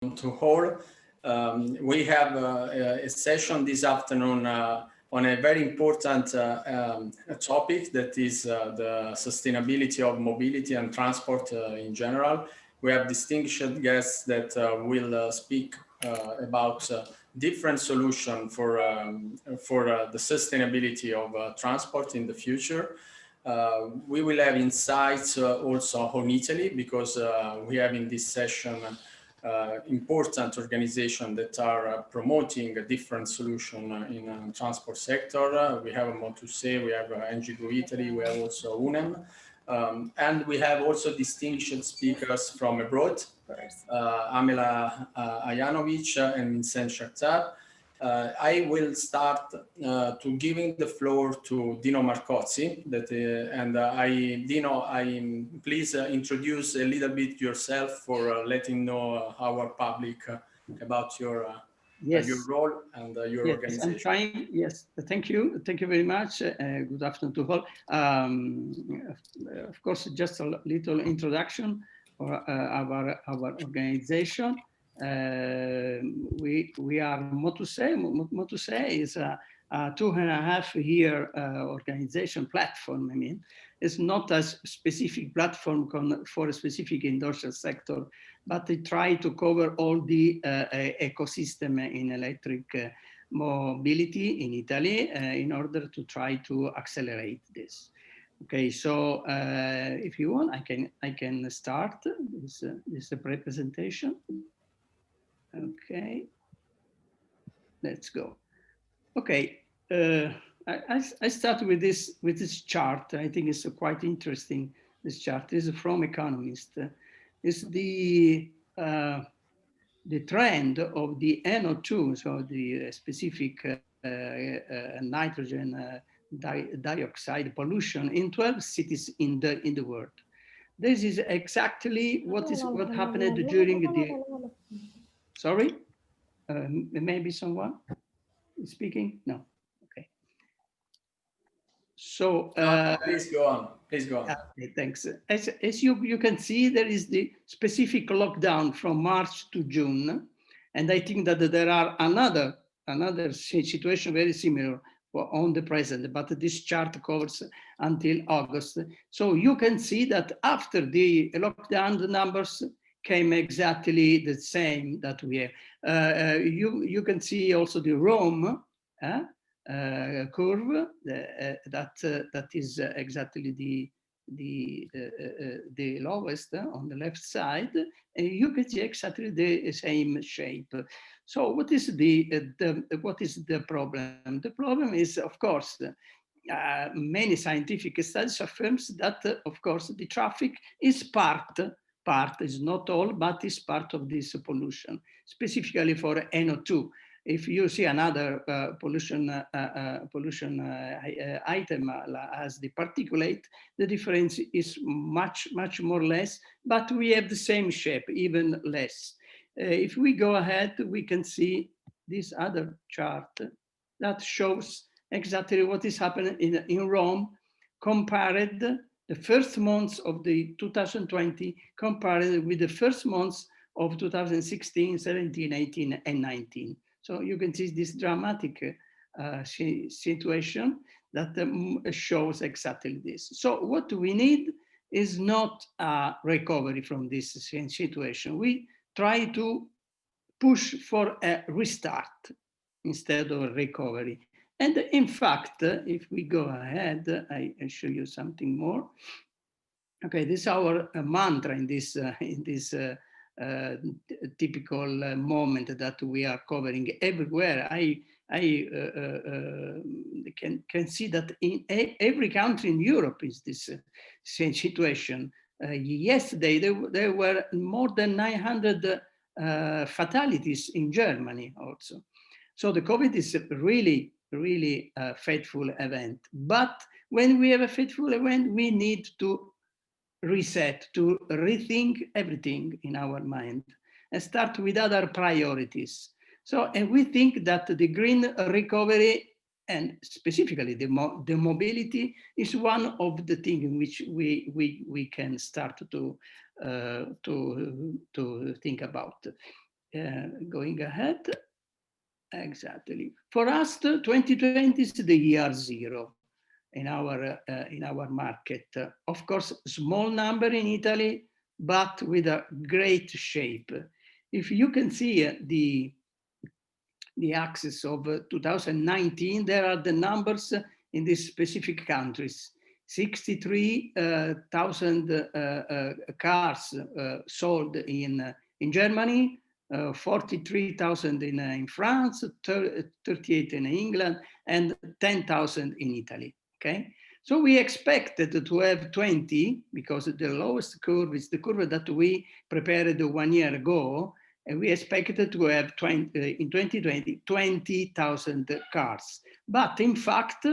to all. We have a session this afternoon on a very important topic that is the sustainability of mobility and transport in general. We have distinguished guests that will speak about different solutions for the sustainability of transport in the future. We will have insights also on Italy, because we have in this session important organizations that are promoting a different solution in the transport sector. We have Motusè, we have NGO Italy, we have also UNEM, and we have also distinguished speakers from abroad, Amela Ajanovic and Vincent Chartar. I will start to giving the floor to Dino Marcozzi. Dino, please introduce a little bit yourself for letting know our public about your role and your organization. I'm trying. Yes, thank you very much. Good afternoon to all. Of course, just a little introduction for our organization. We are Motusè. Motusè is a 2.5-year organization platform. I mean, it's not a specific platform for a specific industrial sector, but they try to cover all the ecosystem in electric mobility in Italy in order to try to accelerate this. Okay, so if you want, I can start this presentation. Okay, let's go. Okay, I start with this chart. I think it's quite interesting. This chart is from Economist. It's the trend of the NO2, so the specific nitrogen dioxide pollution in 12 cities in the world. This is exactly what happened during the. Sorry, maybe someone is speaking? No, okay. So please go on. Please go on. Okay, thanks. As you can see, there is the specific lockdown from March to June, and I think that there are another situation very similar on the present, but this chart covers until August. So you can see that after the lockdown, the numbers came exactly the same that we have. You can see also the Rome curve that is exactly the lowest on the left side, and you can see exactly the same shape. So what is the problem? The problem is, of course, many scientific studies affirms that, of course, the traffic is part is not all, but is part of this pollution, specifically for NO2. If you see another pollution item as the particulate, the difference is much more less, but we have the same shape, even less. If we go ahead, we can see this other chart that shows exactly what is happening in Rome, compared the first months of the 2020 compared with the first months of 2016, 17, 18, and 19. So you can see this dramatic situation that shows exactly this. So what we need is not a recovery from this situation. We try to push for a restart instead of a recovery. And in fact, if we go ahead, I show you something more. Okay, this is our mantra in this typical moment that we are covering everywhere. I can see that in every country in Europe is this same situation. Yesterday, there were more than 900 fatalities in Germany also. So the COVID is really a fateful event. But when we have a fateful event, we need to reset, to rethink everything in our mind and start with other priorities. So, and we think that the green recovery and specifically the mobility is one of the things in which we can start to think about. Going ahead, exactly. For us, 2020 is the year zero in our market. Of course, small number in Italy, but with a great shape. If you can see the axis of 2019, there are the numbers in these specific countries. 63,000 cars sold in Germany, 43,000 in France, 38 in England, and 10,000 in Italy. Okay, so we expected to have 20 because the lowest curve is the curve that we prepared 1 year ago, and we expected to have in 2020 20,000 cars. But in fact,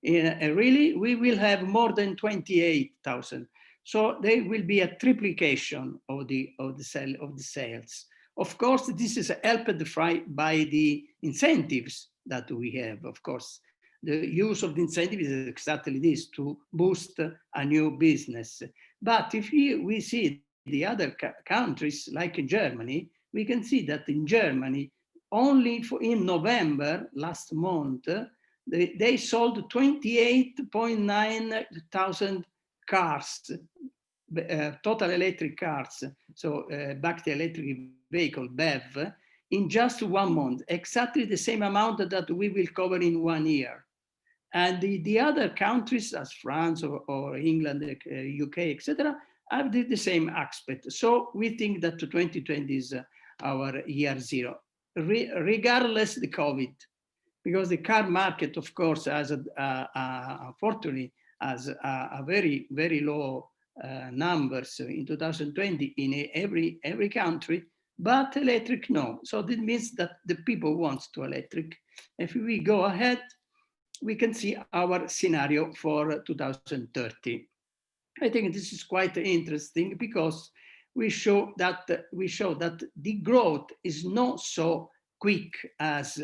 really, we will have more than 28,000. So there will be a triplication of the sales. Of course, this is helped by the incentives that we have. Of course, the use of the incentive is exactly this, to boost a new business. But if we see the other countries, like in Germany, we can see that in Germany, only in November last month, they sold 28.9 thousand cars, total electric cars, so battery electric vehicle, BEV, in just 1 month, exactly the same amount that we will cover in 1 year. And the other countries, as France or England, UK, etc., have the same aspect. So we think that 2020 is our year zero, regardless the COVID, because the car market, of course, has unfortunately has a very, very low numbers in 2020 in every country, but electric no. So that means that the people want to electric. If we go ahead, we can see our scenario for 2030. I think this is quite interesting because we show that the growth is not so quick as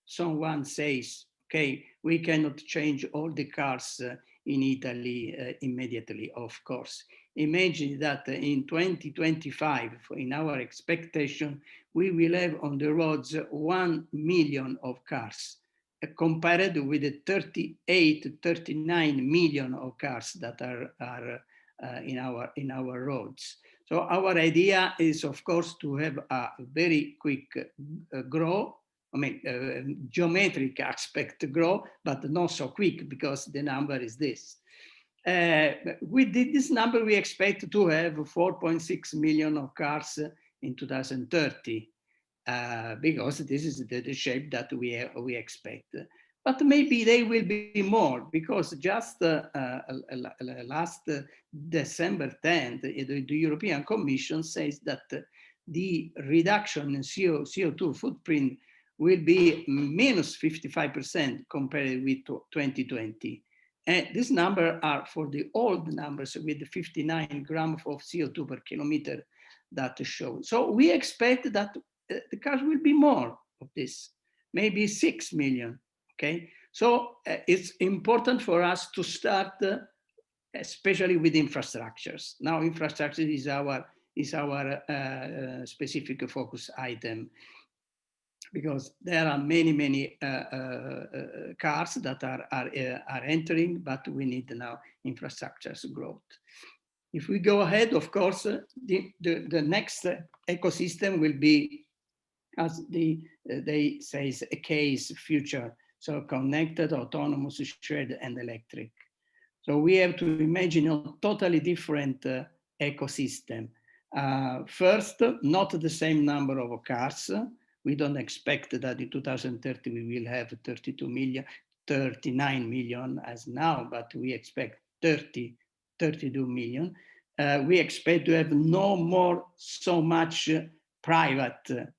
someone says. Okay, we cannot change all the cars in Italy immediately, of course. Imagine that in 2025, in our expectation, we will have on the roads 1 million of cars, compared with the 38 to 39 million of cars that are in our roads. So our idea is, of course, to have a very quick growth. I mean, geometric aspect grow, but not so quick because the number is this. With this number, we expect to have 4.6 million of cars in 2030. Because this is the shape that we expect. But maybe they will be more, because just last December 10th, the European Commission says that the reduction in CO2 footprint will be minus 55% compared with 2020. And this number are for the old numbers with 59 grams of CO2 per kilometer that show. So we expect that the cars will be more of this, maybe 6 million, okay? So it's important for us to start, especially with infrastructures. Now infrastructure is our specific focus item, because there are many cars that are entering, but we need now infrastructures growth. If we go ahead, of course, the next ecosystem will be, as they say, a case future, so connected, autonomous, shared, and electric. So we have to imagine a totally different ecosystem. First, not the same number of cars. We don't expect that in 2030 we will have 39 million as now, but we expect 32 million. We expect to have no more so much private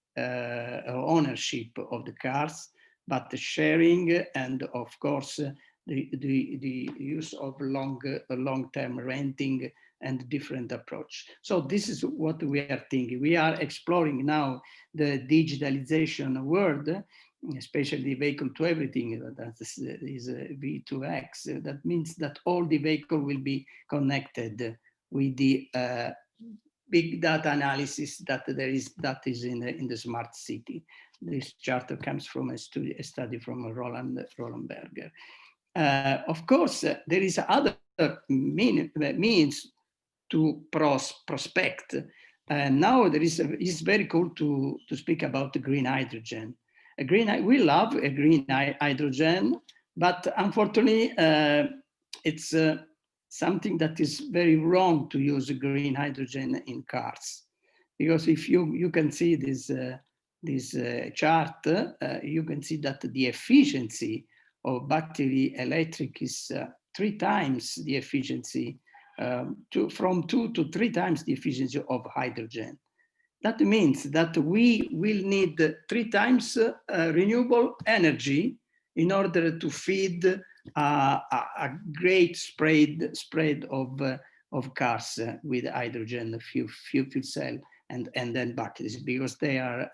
ownership of the cars, but the sharing and, of course, the use of long-term renting and different approach. So this is what we are thinking. We are exploring now the digitalization world, especially vehicle to everything, that is V2X. That means that all the vehicle will be connected with the big data analysis that is in the smart city. This chart comes from a study from Roland Berger. Of course, there is other means to prospect. Now it's very cool to speak about the green hydrogen. We love a green hydrogen, but unfortunately, it's something that is very wrong to use green hydrogen in cars, because if you can see this chart, you can see that the efficiency of battery electric is 3 times the efficiency, from 2 to 3 times the efficiency of hydrogen. That means that we will need 3 times renewable energy in order to feed a great spread of cars with hydrogen fuel cell and then batteries, because they are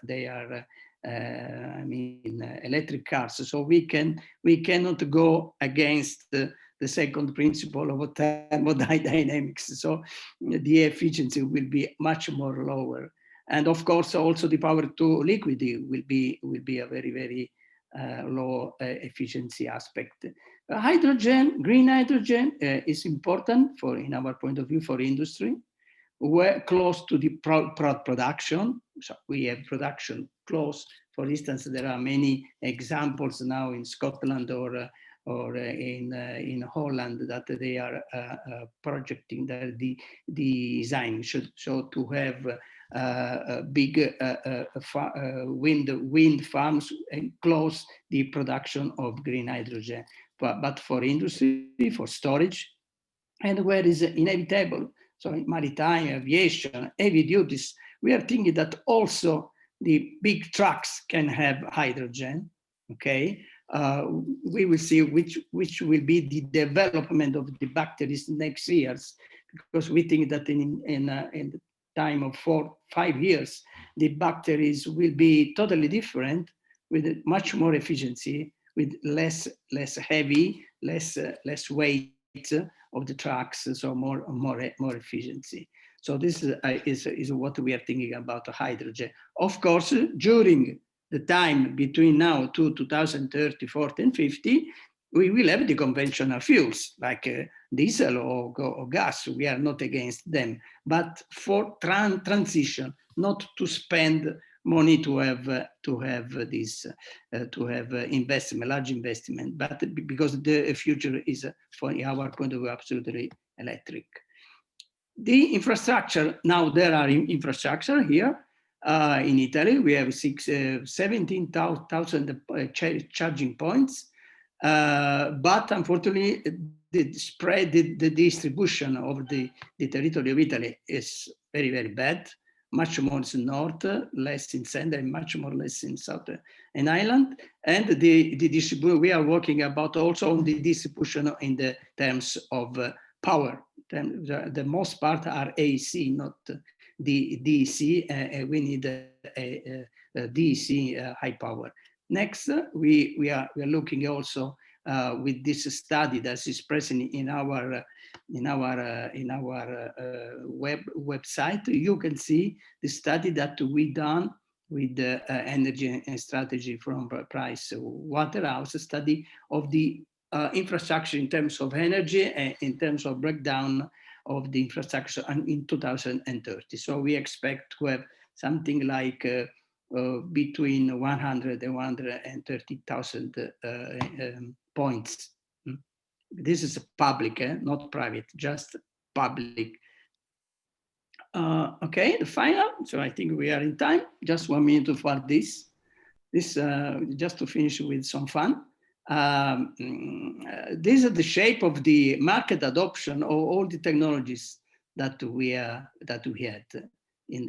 I mean, electric cars. So we cannot go against the second principle of thermodynamics. So the efficiency will be much more lower. And of course, also the power to liquid will be a very, very low efficiency aspect. Green hydrogen is important in our point of view, for industry. We're close to the production. So we have production close. For instance, there are many examples now in Scotland or in Holland that they are projecting the design so to have big wind farms and close the production of green hydrogen. But for industry, for storage, and where is inevitable. So in maritime, aviation, heavy duties, we are thinking that also the big trucks can have hydrogen, okay? We will see which will be the development of the batteries next years, because we think that in the time of 4-5 years, the batteries will be totally different, with much more efficiency, with less heavy, less weight of the trucks, so more efficiency. So this is what we are thinking about hydrogen. Of course, during the time between now to 2030, 40, and 50, we will have the conventional fuels like diesel or gas. We are not against them, but for transition, not to spend money to have this investment, large investment, but because the future is, from our point of view, absolutely electric. The infrastructure, now there are infrastructure here. In Italy, we have 17,000 charging points, but unfortunately, the distribution of the territory of Italy is very, very bad. Much more in north, less in center, and much more less in south and island. And the distribution, we are working about also on the distribution in the terms of power. The most part are AC, not the DC. We need a DC high power. Next, we are looking also with this study that is present in our website. You can see the study that we done with the energy and strategy from Price Waterhouse, study of the infrastructure in terms of energy and in terms of breakdown of the infrastructure in 2030. So we expect to have something like between 100 and 130,000 points. This is public, not private, just public. Okay, the final. So I think we are in time. Just 1 minute for this. This just to finish with some fun. This is the shape of the market adoption of all the technologies that we had in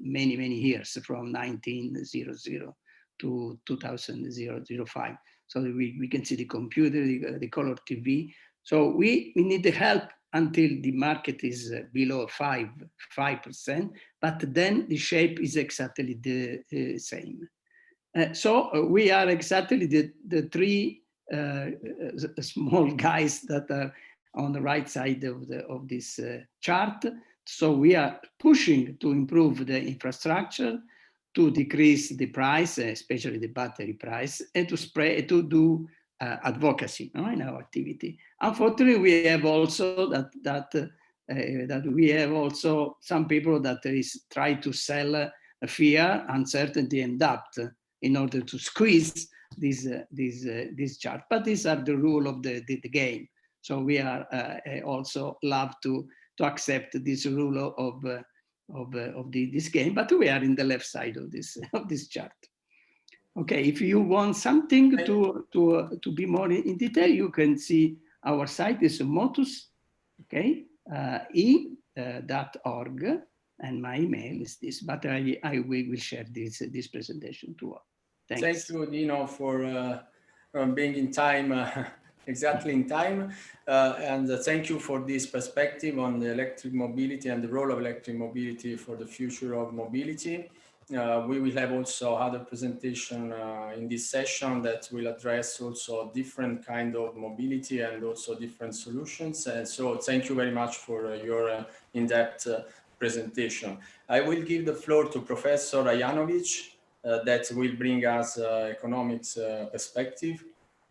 many years, from 1900 to 2005. So we can see the computer, the color TV. So we need the help until the market is below 5%, but then the shape is exactly the same. So we are exactly the 3 small guys that are on the right side of this chart. So we are pushing to improve the infrastructure, to decrease the price, especially the battery price, and to do advocacy, no, in our activity. Unfortunately, we have also that we have also some people that try to sell fear, uncertainty, and doubt in order to squeeze this chart. But these are the rule of the game. So we are also love to accept this rule of this game, but we are in the left side of this chart. Okay, if you want something to be more in detail, you can see our site is motus, okay, e.org, and my email is this, but I will share this presentation too. Thanks. Thank you, Dino, for being in time, exactly in time. And thank you for this perspective on the electric mobility and the role of electric mobility for the future of mobility. We will have also other presentation in this session that will address also different kind of mobility and also different solutions. And so thank you very much for your in-depth presentation. I will give the floor to Professor Ajanovic that will bring us economics perspective.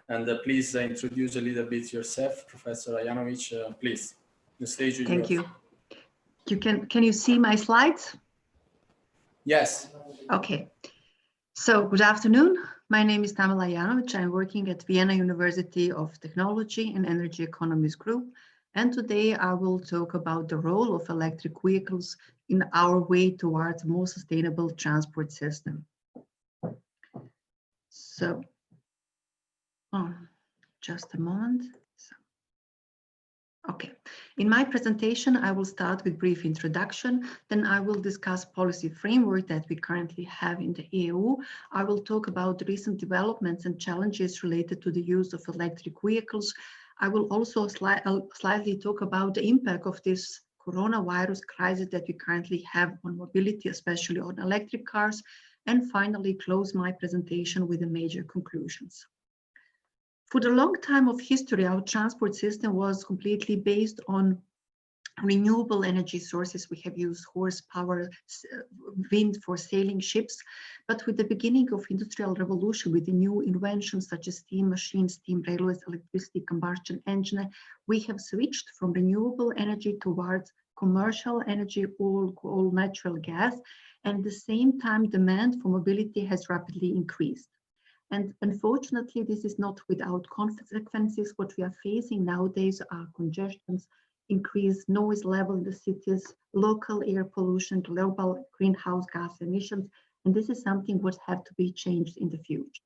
And please introduce a little bit yourself, Professor Ajanovic, please. The stage is yours. Thank you. Can you see my slides? Yes. Okay. So good afternoon. My name is Tamila Ajanovic. I'm working at Vienna University of Technology and Energy Economies Group. And today I will talk about the role of electric vehicles in our way towards a more sustainable transport system. So, just a moment. Okay, in my presentation, I will start with brief introduction, then I will discuss policy framework that we currently have in the EU. I will talk about the recent developments and challenges related to the use of electric vehicles. I will also slightly talk about the impact of this coronavirus crisis that we currently have on mobility, especially on electric cars, and finally close my presentation with the major conclusions. For the long time of history, our transport system was completely based on renewable energy sources. We have used horsepower, wind for sailing ships. But with the beginning of industrial revolution, with the new inventions such as steam machines, steam railways, electricity combustion engine, we have switched from renewable energy towards commercial energy, all natural gas. And at the same time, demand for mobility has rapidly increased. And unfortunately, this is not without consequences. What we are facing nowadays are congestions, increased noise level in the cities, local air pollution, global greenhouse gas emissions, and this is something what have to be changed in the future.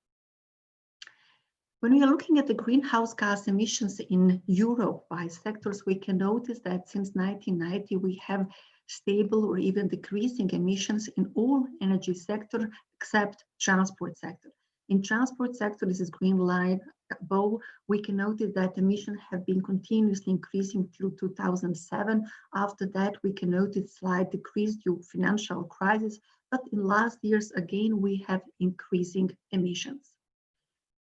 When we are looking at the greenhouse gas emissions in Europe by sectors, we can notice that since 1990, we have stable or even decreasing emissions in all energy sector except transport sector. In transport sector, this is green line above, we can notice that emissions have been continuously increasing till 2007. After that, we can notice slight decrease due to financial crisis, but in last years, again, we have increasing emissions.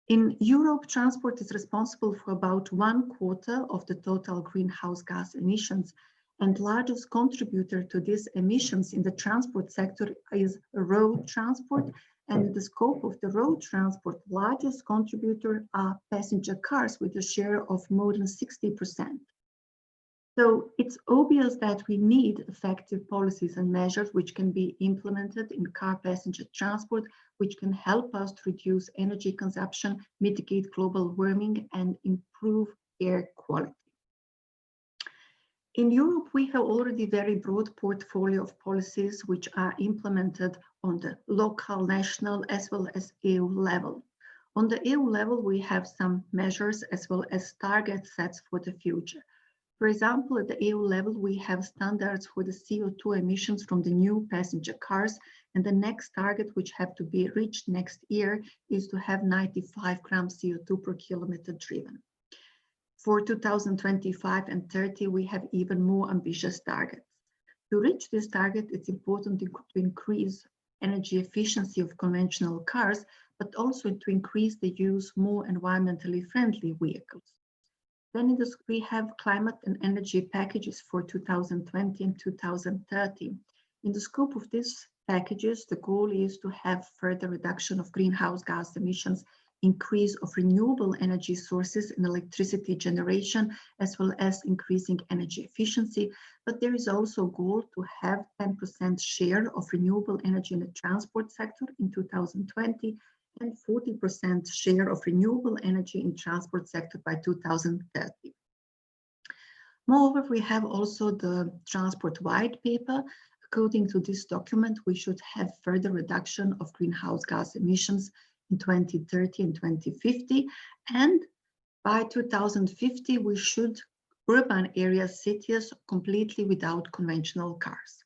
In Europe, transport is responsible for about 1/4 of the total greenhouse gas emissions, and largest contributor to these emissions in the transport sector is road transport. And in the scope of the road transport, largest contributor are passenger cars with a share of more than 60%. So it's obvious that we need effective policies and measures which can be implemented in car passenger transport, which can help us to reduce energy consumption, mitigate global warming, and improve air quality. In Europe, we have already very broad portfolio of policies which are implemented on the local, national, as well as EU level. On the EU level, we have some measures as well as target sets for the future. For example, at the EU level, we have standards for the CO2 emissions from the new passenger cars, and the next target which have to be reached next year is to have 95 grams CO2 per kilometer driven. For 2025 and 30, we have even more ambitious targets. To reach this target, it's important to increase energy efficiency of conventional cars, but also to increase the use of more environmentally friendly vehicles. Then we have climate and energy packages for 2020 and 2030. In the scope of these packages, the goal is to have further reduction of greenhouse gas emissions, increase of renewable energy sources in electricity generation, as well as increasing energy efficiency. But there is also a goal to have 10% share of renewable energy in the transport sector in 2020 and 40% share of renewable energy in transport sector by 2030. Moreover, we have also the transport white paper. According to this document, we should have further reduction of greenhouse gas emissions in 2030 and 2050. And by 2050, we should urban areas, cities, completely without conventional cars.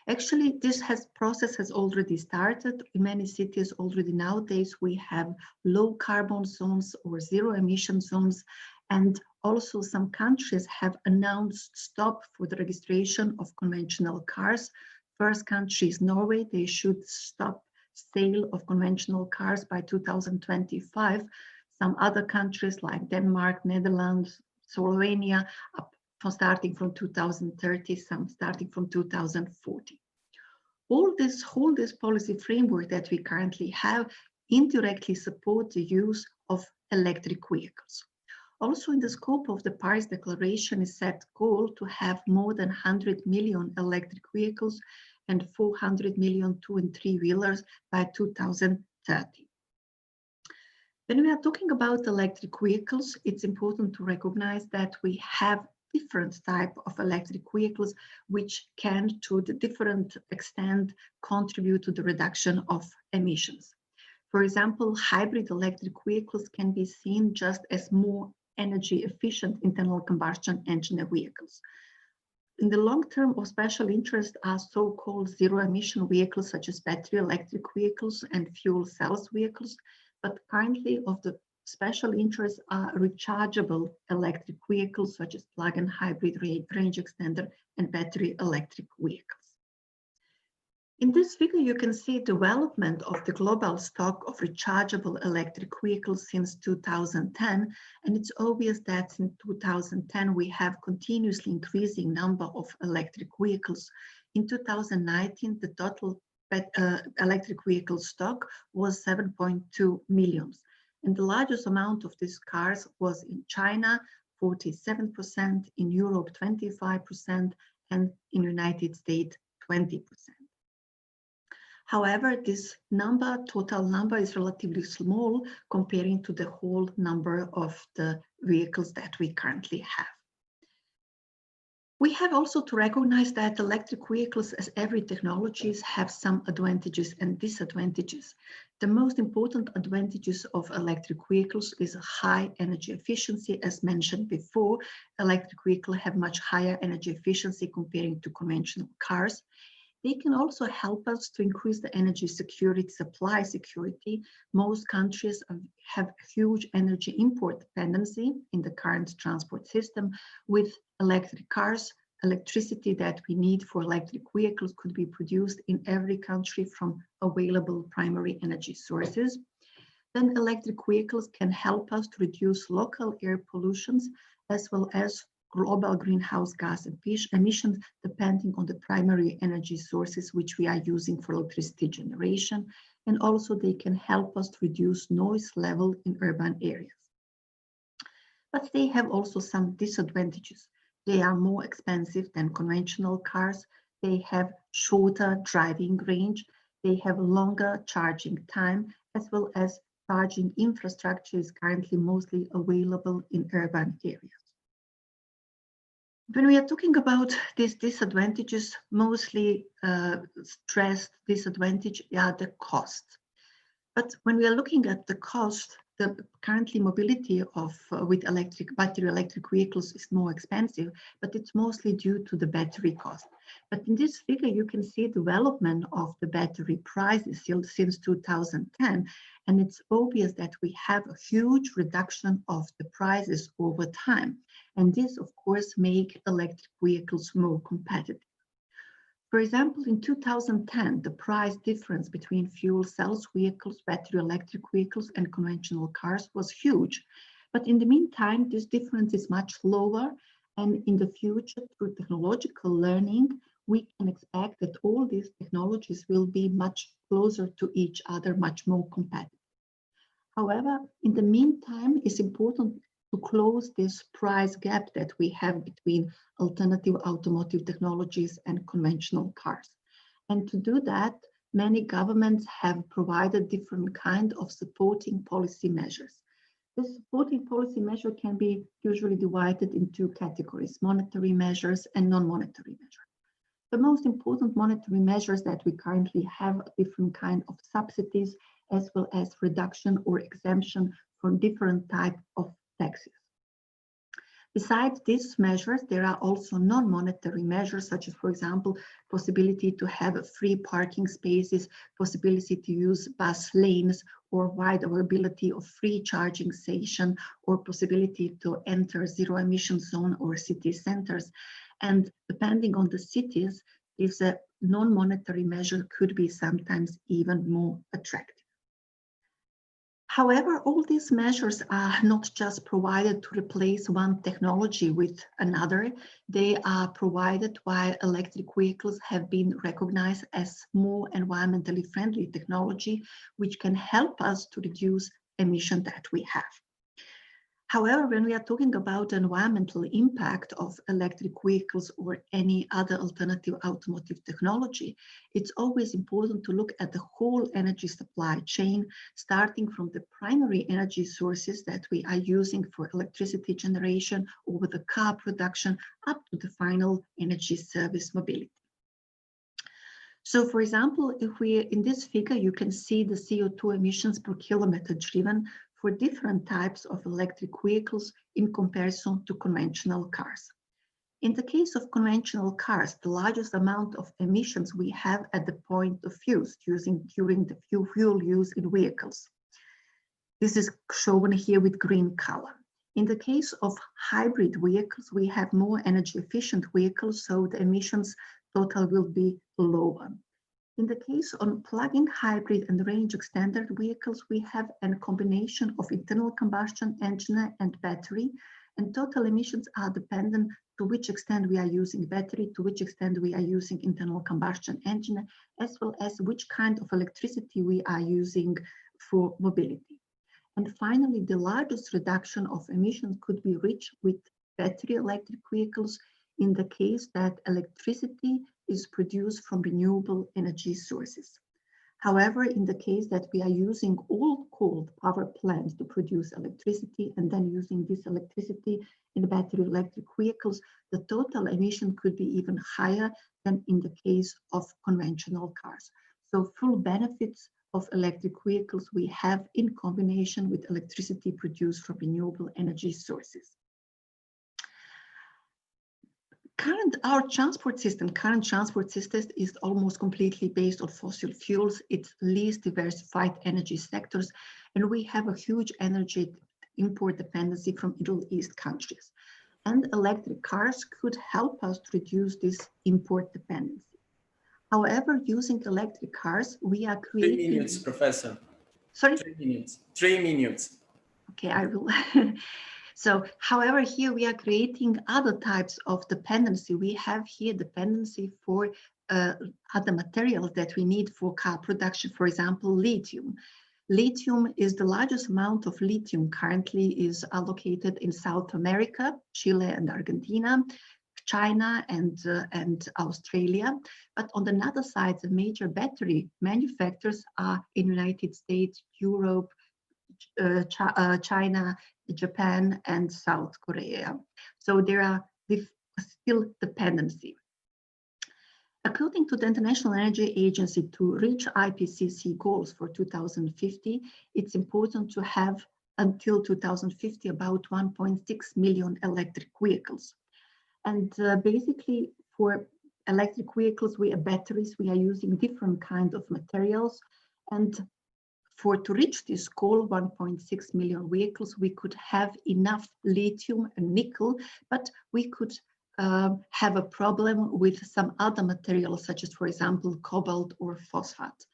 Actually, this process has already started. In many cities already nowadays, we have low carbon zones or zero emission zones. And also some countries have announced stop for the registration of conventional cars. First country is Norway. They should stop sale of conventional cars by 2025. Some other countries like Denmark, Netherlands, Slovenia, starting from 2030, some starting from 2040. All this policy framework that we currently have indirectly support the use of electric vehicles. Also in the scope of the Paris Declaration is set goal to have more than 100 million electric vehicles and 400 million 2- and 3-wheelers by 2030. When we are talking about electric vehicles, it's important to recognize that we have different type of electric vehicles which can, to the different extent, contribute to the reduction of emissions. For example, hybrid electric vehicles can be seen just as more energy efficient internal combustion engine vehicles. In the long term of special interest are so-called zero-emission vehicles such as battery electric vehicles and fuel cells vehicles, but currently of the special interest are rechargeable electric vehicles such as plug-in hybrid, range extender, and battery electric vehicles. In this figure, you can see development of the global stock of rechargeable electric vehicles since 2010, and it's obvious that in 2010 we have continuously increasing number of electric vehicles. In 2019, the total electric vehicle stock was 7.2 million. And the largest amount of these cars was in China, 47%, in Europe, 25%, and in the United States, 20%. However, this total number is relatively small comparing to the whole number of the vehicles that we currently have. We have also to recognize that electric vehicles, as every technologies, have some advantages and disadvantages. The most important advantages of electric vehicles is a high energy efficiency. As mentioned before, electric vehicles have much higher energy efficiency comparing to conventional cars. They can also help us to increase the energy security, supply security. Most countries have huge energy import dependency in the current transport system. With electric cars, electricity that we need for electric vehicles could be produced in every country from available primary energy sources. Then electric vehicles can help us to reduce local air pollutions as well as global greenhouse gas emissions, depending on the primary energy sources which we are using for electricity generation. And also they can help us to reduce noise level in urban areas. But they have also some disadvantages. They are more expensive than conventional cars. They have shorter driving range. They have longer charging time, as well as charging infrastructure is currently mostly available in urban areas. When we are talking about these disadvantages, mostly stressed disadvantage are the cost. But when we are looking at the cost, the currently mobility with battery electric vehicles is more expensive, but it's mostly due to the battery cost. But in this figure, you can see development of the battery prices since 2010, and it's obvious that we have a huge reduction of the prices over time. And this, of course, makes electric vehicles more competitive. For example, in 2010, the price difference between fuel cells vehicles, battery electric vehicles, and conventional cars was huge. But in the meantime, this difference is much lower, and in the future, through technological learning, we can expect that all these technologies will be much closer to each other, much more compatible. However, in the meantime, it's important to close this price gap that we have between alternative automotive technologies and conventional cars. And to do that, many governments have provided different kinds of supporting policy measures. This supporting policy measure can be usually divided in two categories: monetary measures and non-monetary measures. The most important monetary measures that we currently have are different kinds of subsidies, as well as reduction or exemption from different types of taxes. Besides these measures, there are also non-monetary measures, such as, for example, possibility to have free parking spaces, possibility to use bus lanes, or wide availability of free charging station, or possibility to enter zero-emission zone or city centers. And depending on the cities, this non-monetary measure could be sometimes even more attractive. However, all these measures are not just provided to replace one technology with another. They are provided while electric vehicles have been recognized as more environmentally friendly technology, which can help us to reduce emissions that we have. However, when we are talking about the environmental impact of electric vehicles or any other alternative automotive technology, it's always important to look at the whole energy supply chain, starting from the primary energy sources that we are using for electricity generation over the car production up to the final energy service mobility. So, for example, if we, in this figure, you can see the CO2 emissions per kilometer driven for different types of electric vehicles in comparison to conventional cars. In the case of conventional cars, the largest amount of emissions we have at the point of use, during the fuel use in vehicles. This is shown here with green color. In the case of hybrid vehicles, we have more energy efficient vehicles, so the emissions total will be lower. In the case of plug-in hybrid and range extender vehicles, we have a combination of internal combustion engine and battery, and total emissions are dependent to which extent we are using battery, to which extent we are using internal combustion engine, as well as which kind of electricity we are using for mobility. And finally, the largest reduction of emissions could be reached with battery electric vehicles in the case that electricity is produced from renewable energy sources. However, in the case that we are using old coal power plants to produce electricity and then using this electricity in battery electric vehicles, the total emission could be even higher than in the case of conventional cars. So full benefits of electric vehicles we have in combination with electricity produced from renewable energy sources. Current transport system is almost completely based on fossil fuels. It's least diversified energy sectors, and we have a huge energy import dependency from Middle East countries. And electric cars could help us to reduce this import dependency. However, using electric cars, we are creating— 3 minutes, Professor. Sorry? 3 minutes. 3 minutes. Okay, I will. So, however, here we are creating other types of dependency. We have here dependency for other materials that we need for car production, for example, lithium. Lithium is the largest amount of lithium currently is allocated in South America, Chile and Argentina, China and Australia. But on the other side, the major battery manufacturers are in United States, Europe, China, Japan, and South Korea. So there are still dependency. According to the International Energy Agency, to reach IPCC goals for 2050, it's important to have until 2050 about 1.6 million electric vehicles. And basically for electric vehicles, batteries, we are using different kinds of materials. And to reach this goal, 1.6 million vehicles, we could have enough lithium and nickel, but we could have a problem with some other materials, such as, for example, cobalt or phosphate.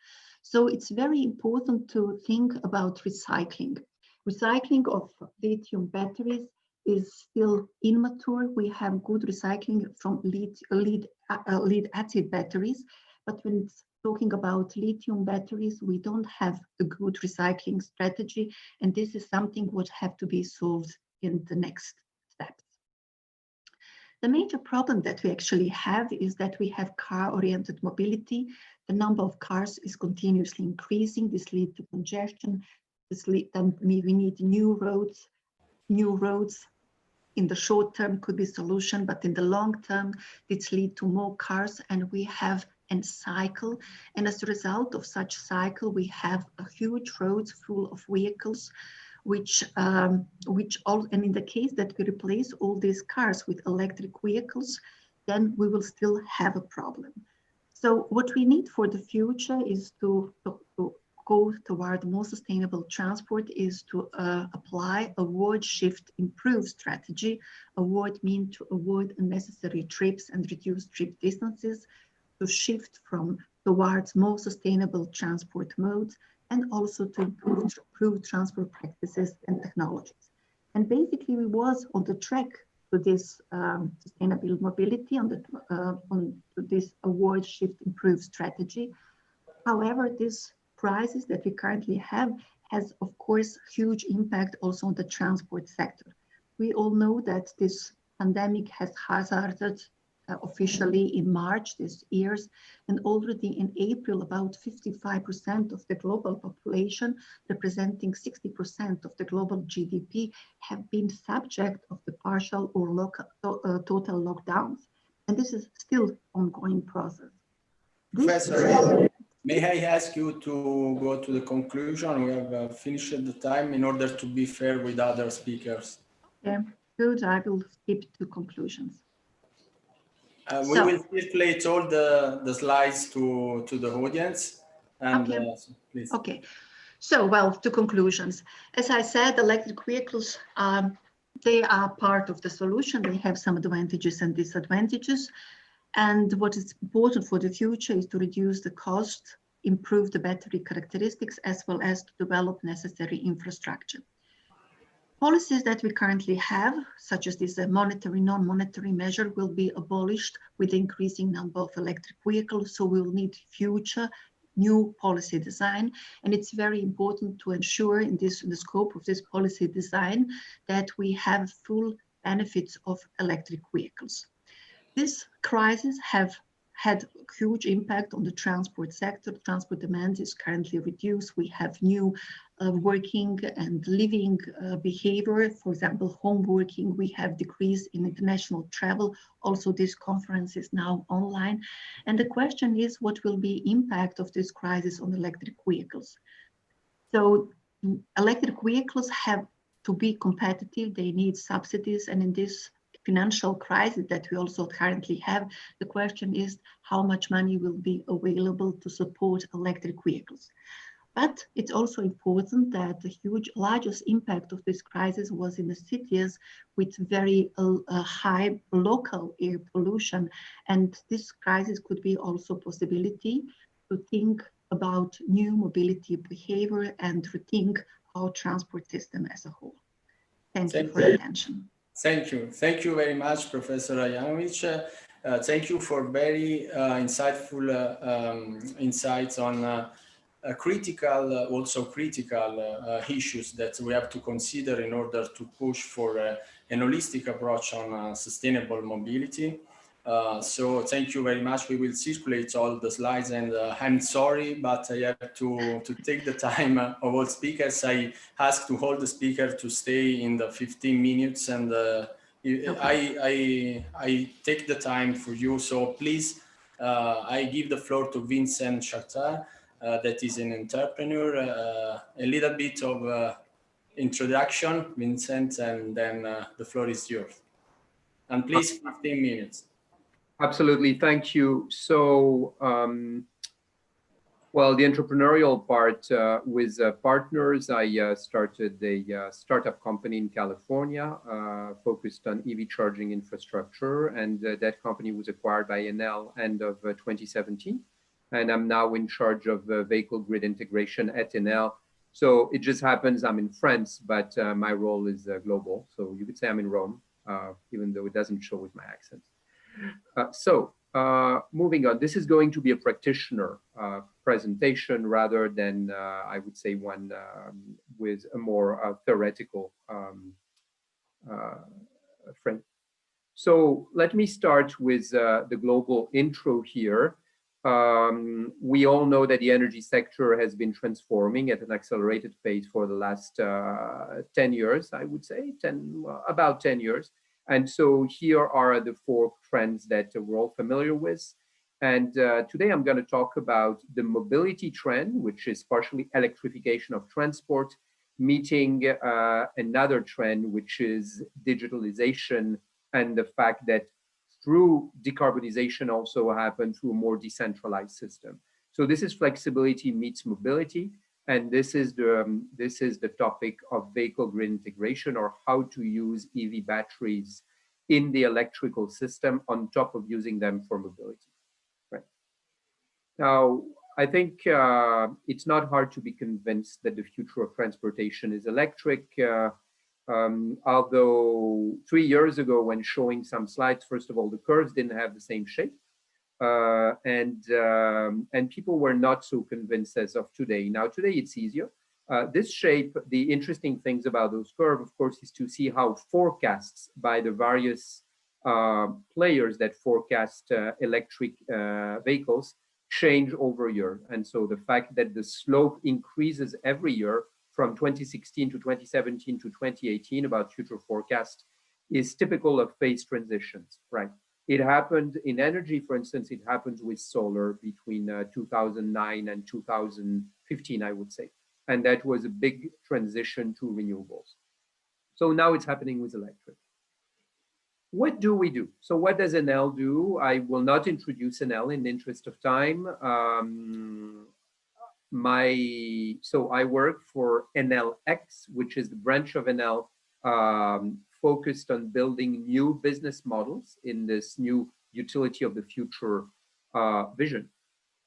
So it's very important to think about recycling. Recycling of lithium batteries is still immature. We have good recycling from lead acid batteries, but when it's talking about lithium batteries, we don't have a good recycling strategy, and this is something would have to be solved in the next steps. The major problem that we actually have is that we have car-oriented mobility. The number of cars is continuously increasing. This leads to congestion. Then we need new roads. New roads in the short term could be a solution, but in the long term, this leads to more cars, and we have a cycle. And as a result of such cycle, we have a huge roads full of vehicles, and in the case that we replace all these cars with electric vehicles, then we will still have a problem. So what we need for the future is to go toward more sustainable transport, is to apply avoid shift improve strategy. Avoid means to avoid unnecessary trips and reduce trip distances, to shift towards more sustainable transport modes, and also to improve transport practices and technologies. And basically we was on the track to this sustainable mobility, on this avoid shift improve strategy. However, this crisis that we currently have has, of course, huge impact also on the transport sector. We all know that this pandemic has hazarded officially in March this year, and already in April, about 55% of the global population, representing 60% of the global GDP, have been subject of the partial or total lockdowns. And this is still ongoing process. Professor, may I ask you to go to the conclusion? We have finished the time in order to be fair with other speakers. Yeah, good. I will skip to conclusions. We will circulate all the slides to the audience. And okay. Please. Okay. So, well, to conclusions. As I said, electric vehicles, they are part of the solution. They have some advantages and disadvantages. And what is important for the future is to reduce the cost, improve the battery characteristics, as well as to develop necessary infrastructure. Policies that we currently have, such as this monetary, non-monetary measure, will be abolished with the increasing number of electric vehicles. So we will need future new policy design. And it's very important to ensure in the scope of this policy design that we have full benefits of electric vehicles. This crisis have had a huge impact on the transport sector. Transport demand is currently reduced. We have new working and living behavior. For example, home working, we have decreased in international travel. Also, this conference is now online. And the question is, what will be impact of this crisis on electric vehicles? So electric vehicles have to be competitive. They need subsidies. And in this financial crisis that we also currently have, the question is how much money will be available to support electric vehicles. But it's also important that the largest impact of this crisis was in the cities with very high local air pollution. And this crisis could be also a possibility to think about new mobility behavior and to think our transport system as a whole. Thank you for your attention. Thank you. Thank you very much, Professor Ajanovic. Thank you for very insightful insights on also critical issues that we have to consider in order to push for an holistic approach on sustainable mobility. So thank you very much. We will circulate all the slides, and I'm sorry, but I have to take the time of all speakers. I asked to all the speakers to stay in the 15 minutes, and I take the time for you. So please, I give the floor to Vincent Chartar, that is an entrepreneur. A little bit of introduction, Vincent, and then the floor is yours. And please, 15 minutes. Absolutely, thank you. So, well, the entrepreneurial part with partners, I started a startup company in California focused on EV charging infrastructure, and that company was acquired by Enel end of 2017. And I'm now in charge of vehicle grid integration at Enel So it just happens I'm in France, but my role is global. So you could say I'm in Rome, even though it doesn't show with my accent. Moving on, this is going to be a practitioner presentation rather than, I would say, one with a more theoretical frame. So let me start with the global intro here. We all know that the energy sector has been transforming at an accelerated pace for the last 10 years, I would say, about 10 years. And so here are the 4 trends that we're all familiar with. And today I'm going to talk about the mobility trend, which is partially electrification of transport, meeting another trend, which is digitalization, and the fact that through decarbonization also happen through a more decentralized system. So this is flexibility meets mobility. And this is the topic of vehicle grid integration, or how to use EV batteries in the electrical system on top of using them for mobility. Right. Now, I think it's not hard to be convinced that the future of transportation is electric. Although 3 years ago, when showing some slides, first of all, the curves didn't have the same shape. And people were not so convinced as of today. Now, today it's easier. This shape, the interesting things about those curves, of course, is to see how forecasts by the various players that forecast electric vehicles change over a year. And so the fact that the slope increases every year from 2016 to 2017 to 2018 about future forecast is typical of phase transitions, right? It happened in energy, for instance, it happens with solar between 2009 and 2015, I would say. And that was a big transition to renewables. So now it's happening with electric. What do we do? So what does Enel do? I will not introduce Enel in the interest of time. So I work for Enel X, which is the branch of Enel focused on building new business models in this new utility of the future vision.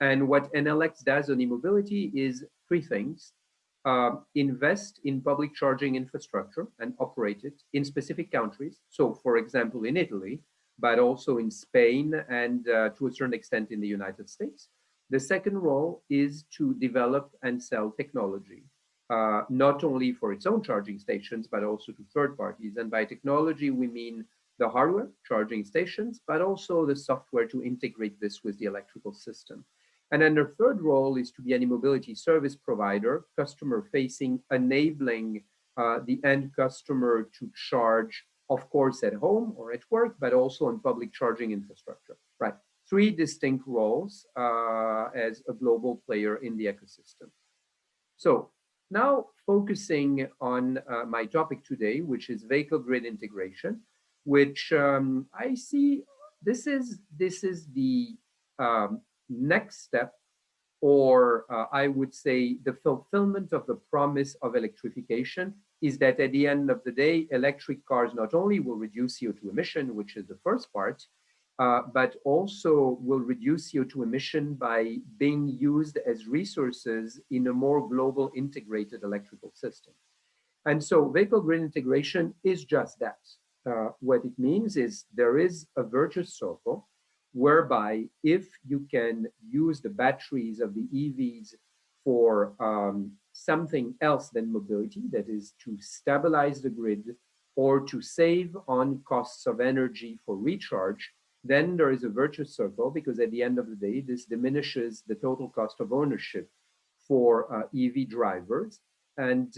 And what Enel X does on e-mobility is 3 things. Invest in public charging infrastructure and operate it in specific countries. So for example, in Italy, but also in Spain and to a certain extent in the United States. The second role is to develop and sell technology, not only for its own charging stations, but also to third parties. And by technology, we mean the hardware, charging stations, but also the software to integrate this with the electrical system. And then the third role is to be an e-mobility service provider, customer-facing, enabling the end customer to charge, of course, at home or at work, but also on public charging infrastructure, right? 3 distinct roles as a global player in the ecosystem. So now focusing on my topic today, which is vehicle grid integration, which I see this is the next step, or I would say the fulfillment of the promise of electrification, is that at the end of the day, electric cars not only will reduce CO2 emission, which is the first part, but also will reduce CO2 emission by being used as resources in a more global integrated electrical system. And so vehicle grid integration is just that. What it means is there is a virtuous circle whereby if you can use the batteries of the EVs for something else than mobility, that is to stabilize the grid or to save on costs of energy for recharge, then there is a virtuous circle, because at the end of the day, this diminishes the total cost of ownership for EV drivers. And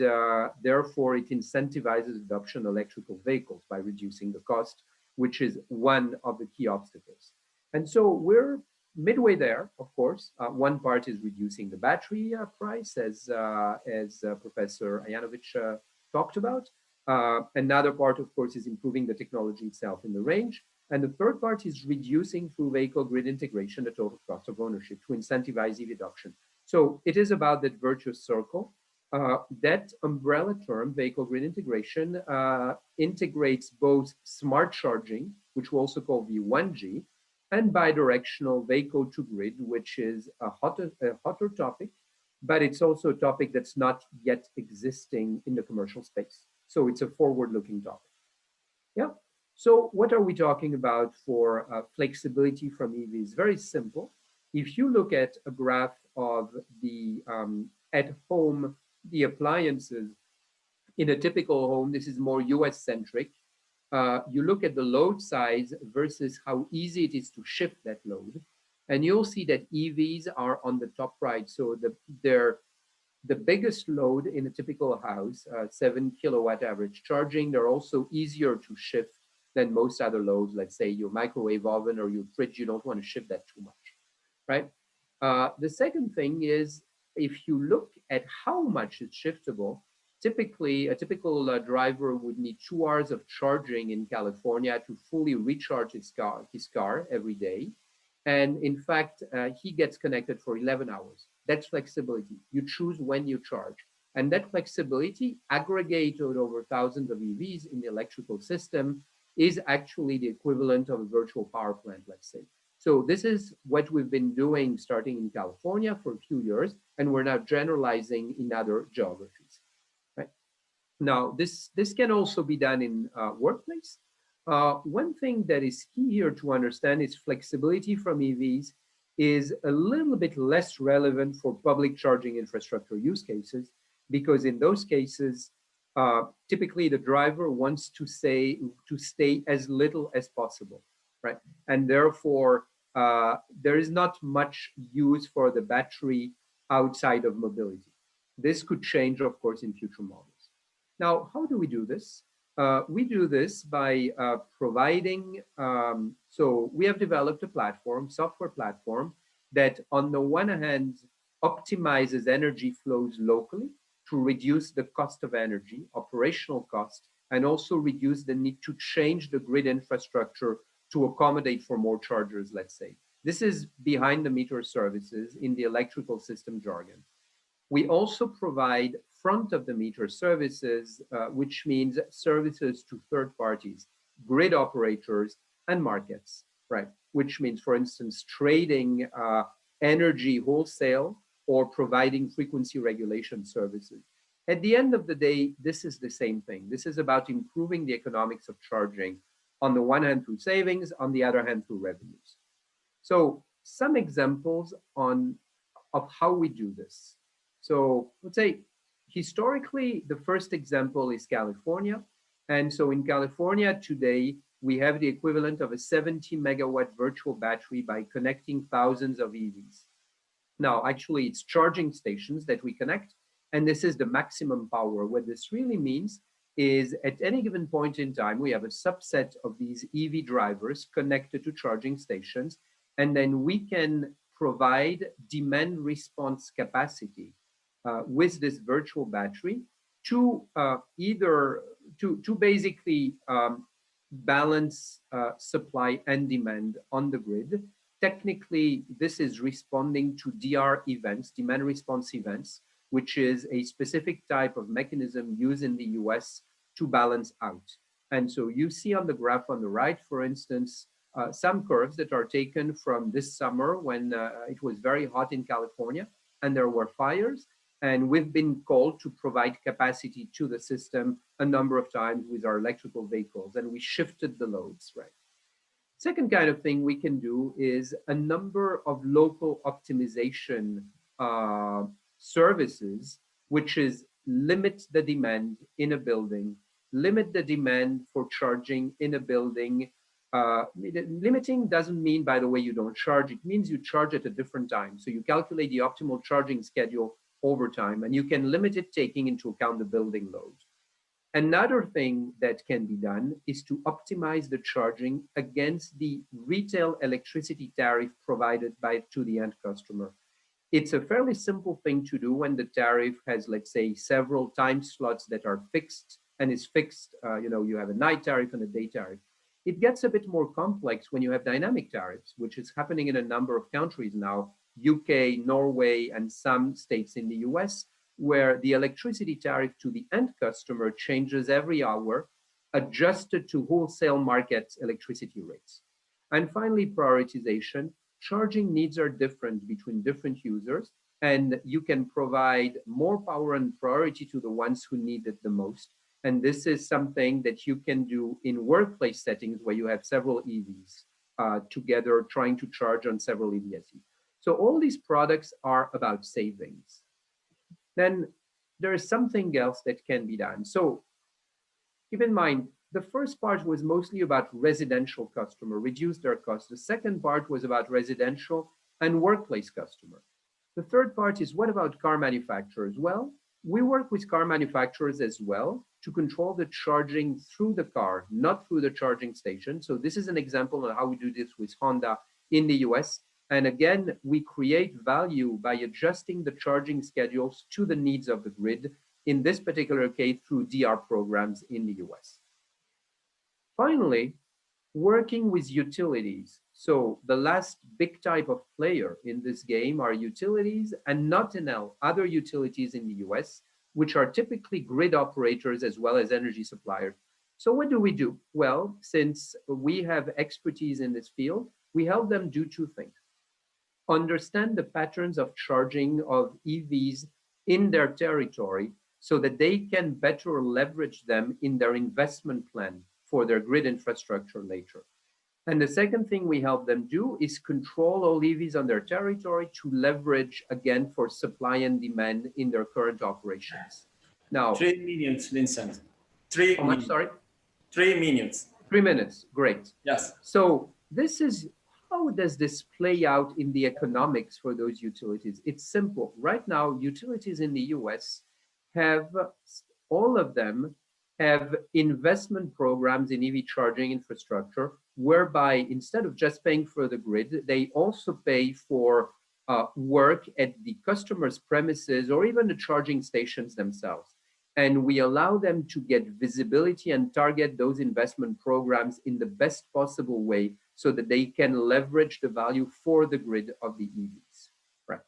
therefore, it incentivizes adoption of electrical vehicles by reducing the cost, which is one of the key obstacles. And so we're midway there, of course. One part is reducing the battery price, as Professor Ajanovic talked about. Another part, of course, is improving the technology itself in the range. And the third part is reducing through vehicle grid integration the total cost of ownership to incentivize EV adoption. So it is about that virtuous circle. That umbrella term, vehicle grid integration, integrates both smart charging, which we also call V1G, and bidirectional vehicle to grid, which is a hotter topic, but it's also a topic that's not yet existing in the commercial space. So it's a forward-looking topic. Yeah. So what are we talking about for flexibility from EVs? Very simple. If you look at a graph of the at home, the appliances in a typical home, this is more US centric. You look at the load size versus how easy it is to shift that load. And you'll see that EVs are on the top right. So they're the biggest load in a typical house, 7 kilowatt average charging. They're also easier to shift than most other loads. Let's say your microwave oven or your fridge, you don't want to shift that too much, right? The second thing is, if you look at how much is shiftable, typically a typical driver would need 2 hours of charging in California to fully recharge his car every day. And in fact, he gets connected for 11 hours. That's flexibility. You choose when you charge. And that flexibility aggregated over thousands of EVs in the electrical system is actually the equivalent of a virtual power plant, let's say. So this is what we've been doing starting in California for a few years, and we're now generalizing in other geographies. Right? Now, this can also be done in workplace. One thing that is key here to understand is flexibility from EVs is a little bit less relevant for public charging infrastructure use cases, because in those cases, typically the driver wants to stay as little as possible, right? And therefore, there is not much use for the battery outside of mobility. This could change, of course, in future models. Now, how do we do this? We do this by providing, so we have developed a platform, software platform, that on the one hand optimizes energy flows locally to reduce the cost of energy, operational cost, and also reduce the need to change the grid infrastructure to accommodate for more chargers, let's say. This is behind the meter services in the electrical system jargon. We also provide front of the meter services, which means services to third parties, grid operators, and markets, right? Which means, for instance, trading energy wholesale or providing frequency regulation services. At the end of the day, this is the same thing. This is about improving the economics of charging, on the one hand through savings, on the other hand through revenues. So some examples of how we do this. So let's say, historically, the first example is California. And so in California today, we have the equivalent of a 70 megawatt virtual battery by connecting thousands of EVs. Now, actually, it's charging stations that we connect, and this is the maximum power. What this really means is at any given point in time, we have a subset of these EV drivers connected to charging stations, and then we can provide demand response capacity with this virtual battery to basically balance supply and demand on the grid. Technically, this is responding to DR events, demand response events, which is a specific type of mechanism used in the US to balance out. And so you see on the graph on the right, for instance, some curves that are taken from this summer when it was very hot in California and there were fires. And we've been called to provide capacity to the system a number of times with our electrical vehicles, and we shifted the loads, right? Second kind of thing we can do is a number of local optimization services, which is limit the demand in a building, limit the demand for charging in a building. Limiting doesn't mean, by the way, you don't charge. It means you charge at a different time. So you calculate the optimal charging schedule over time, and you can limit it taking into account the building load. Another thing that can be done is to optimize the charging against the retail electricity tariff provided to the end customer. It's a fairly simple thing to do when the tariff has, let's say, several time slots that are fixed and is fixed. You have a night tariff and a day tariff. It gets a bit more complex when you have dynamic tariffs, which is happening in a number of countries now, UK, Norway, and some states in the US, where the electricity tariff to the end customer changes every hour, adjusted to wholesale market electricity rates. And finally, prioritization. Charging needs are different between different users. and you can provide more power and priority to the ones who need it the most. And this is something that you can do in workplace settings where you have several EVs together trying to charge on several EVSEs. So all these products are about savings. Then there is something else that can be done. So keep in mind, the first part was mostly about residential customer, reduce their costs. The second part was about residential and workplace customer. The third part is, what about car manufacturers? Well, we work with car manufacturers as well to control the charging through the car, not through the charging station. So this is an example of how we do this with Honda in the US. And again, we create value by adjusting the charging schedules to the needs of the grid, in this particular case through DR programs in the US. Finally, working with utilities. So the last big type of player in this game are utilities, and not Enel, other utilities in the US, which are typically grid operators as well as energy suppliers. So what do? Well, since we have expertise in this field, we help them do two things. Understand the patterns of charging of EVs in their territory so that they can better leverage them in their investment plan for their grid infrastructure later. And the second thing we help them do is control all EVs on their territory to leverage, again, for supply and demand in their current operations. Now, 3 minutes, Vincent. 3 how much, sorry? 3 minutes. 3 minutes, great. Yes. So this is, how does this play out in the economics for those utilities? It's simple. Right now, utilities in the US have, all of them have investment programs in EV charging infrastructure, whereby instead of just paying for the grid, they also pay for work at the customer's premises or even the charging stations themselves. And we allow them to get visibility and target those investment programs in the best possible way so that they can leverage the value for the grid of the EVs. Right.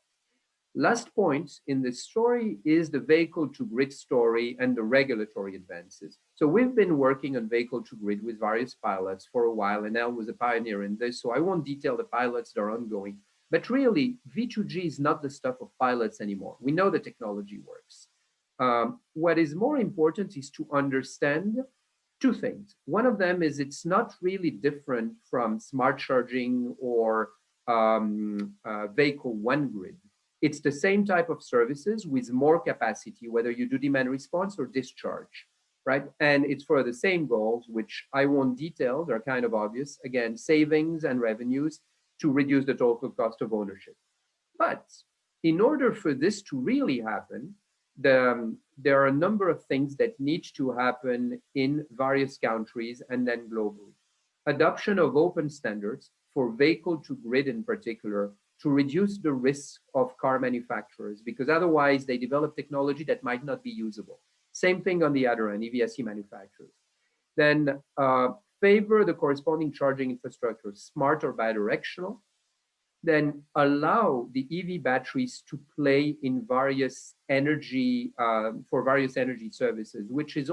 Last point in this story is the vehicle to grid story and the regulatory advances. So we've been working on vehicle to grid with various pilots for a while, and Enel was a pioneer in this. So I won't detail the pilots that are ongoing, but really V2G is not the stuff of pilots anymore. We know the technology works. What is more important is to understand two things. One of them is it's not really different from smart charging or vehicle one grid. It's the same type of services with more capacity, whether you do demand response or discharge, right? And it's for the same goals, which I won't detail, they're kind of obvious. Again, savings and revenues to reduce the total cost of ownership. But in order for this to really happen, there are a number of things that need to happen in various countries and then globally. Adoption of open standards for vehicle to grid in particular, to reduce the risk of car manufacturers, because otherwise they develop technology that might not be usable. Same thing on the other end, EVSE manufacturers. Then favor the corresponding charging infrastructure, smart or bidirectional. Then allow the EV batteries to play in various energy, for various energy services, which is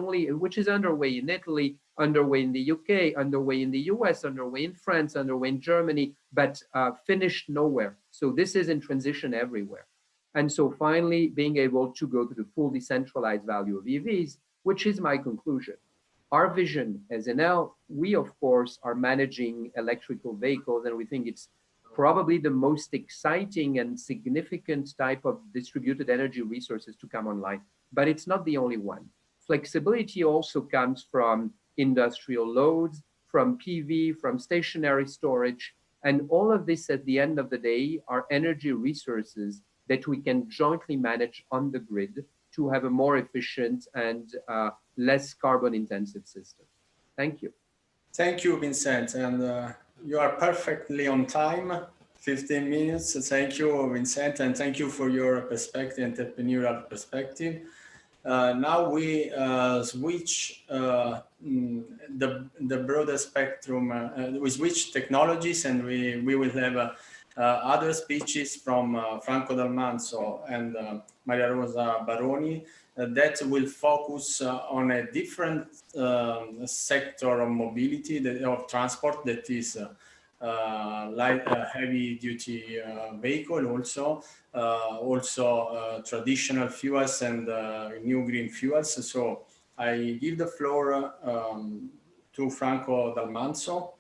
underway in Italy, underway in the UK, underway in the US, underway in France, underway in Germany, but finished nowhere. So this is in transition everywhere. And so finally, being able to go to the full decentralized value of EVs, which is my conclusion. Our vision as Enel, we of course are managing electrical vehicles, and we think it's probably the most exciting and significant type of distributed energy resources to come online, but it's not the only one. Flexibility also comes from industrial loads, from PV, from stationary storage, and all of this at the end of the day are energy resources that we can jointly manage on the grid to have a more efficient and less carbon intensive system. Thank you. Thank you, Vincent. And you are perfectly on time, 15 minutes. Thank you, Vincent, and thank you for your perspective, entrepreneurial perspective. Now we switch the broader spectrum, we switch technologies, and we will have other speeches from Franco Dal Manzo and Maria Rosa Baroni that will focus on a different sector of mobility, of transport, that is light heavy duty vehicle also traditional fuels and new green fuels. So I give the floor to Franco Dal Manzo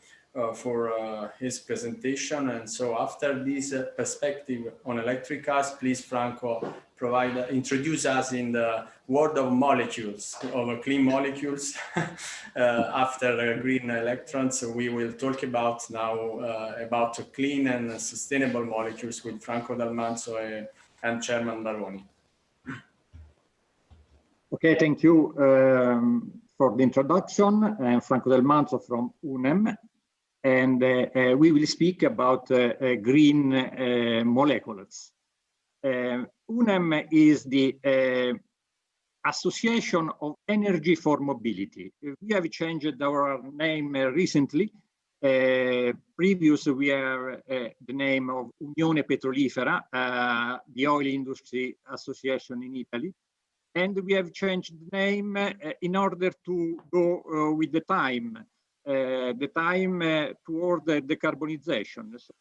for his presentation. And so after this perspective on electric cars, please, Franco, introduce us in the world of molecules, of clean molecules. After green electrons, we will talk about now about clean and sustainable molecules with Franco Dal Manzo and Chairman Baroni. Okay, thank you for the introduction. I'm Franco Dal Manzo from UNEM, and we will speak about green molecules. UNEM is the Association of Energy for Mobility. We have changed our name recently. Previously, we are the name of Unione Petrolifera, the oil industry association in Italy. And we have changed the name in order to go with the time toward the decarbonization. So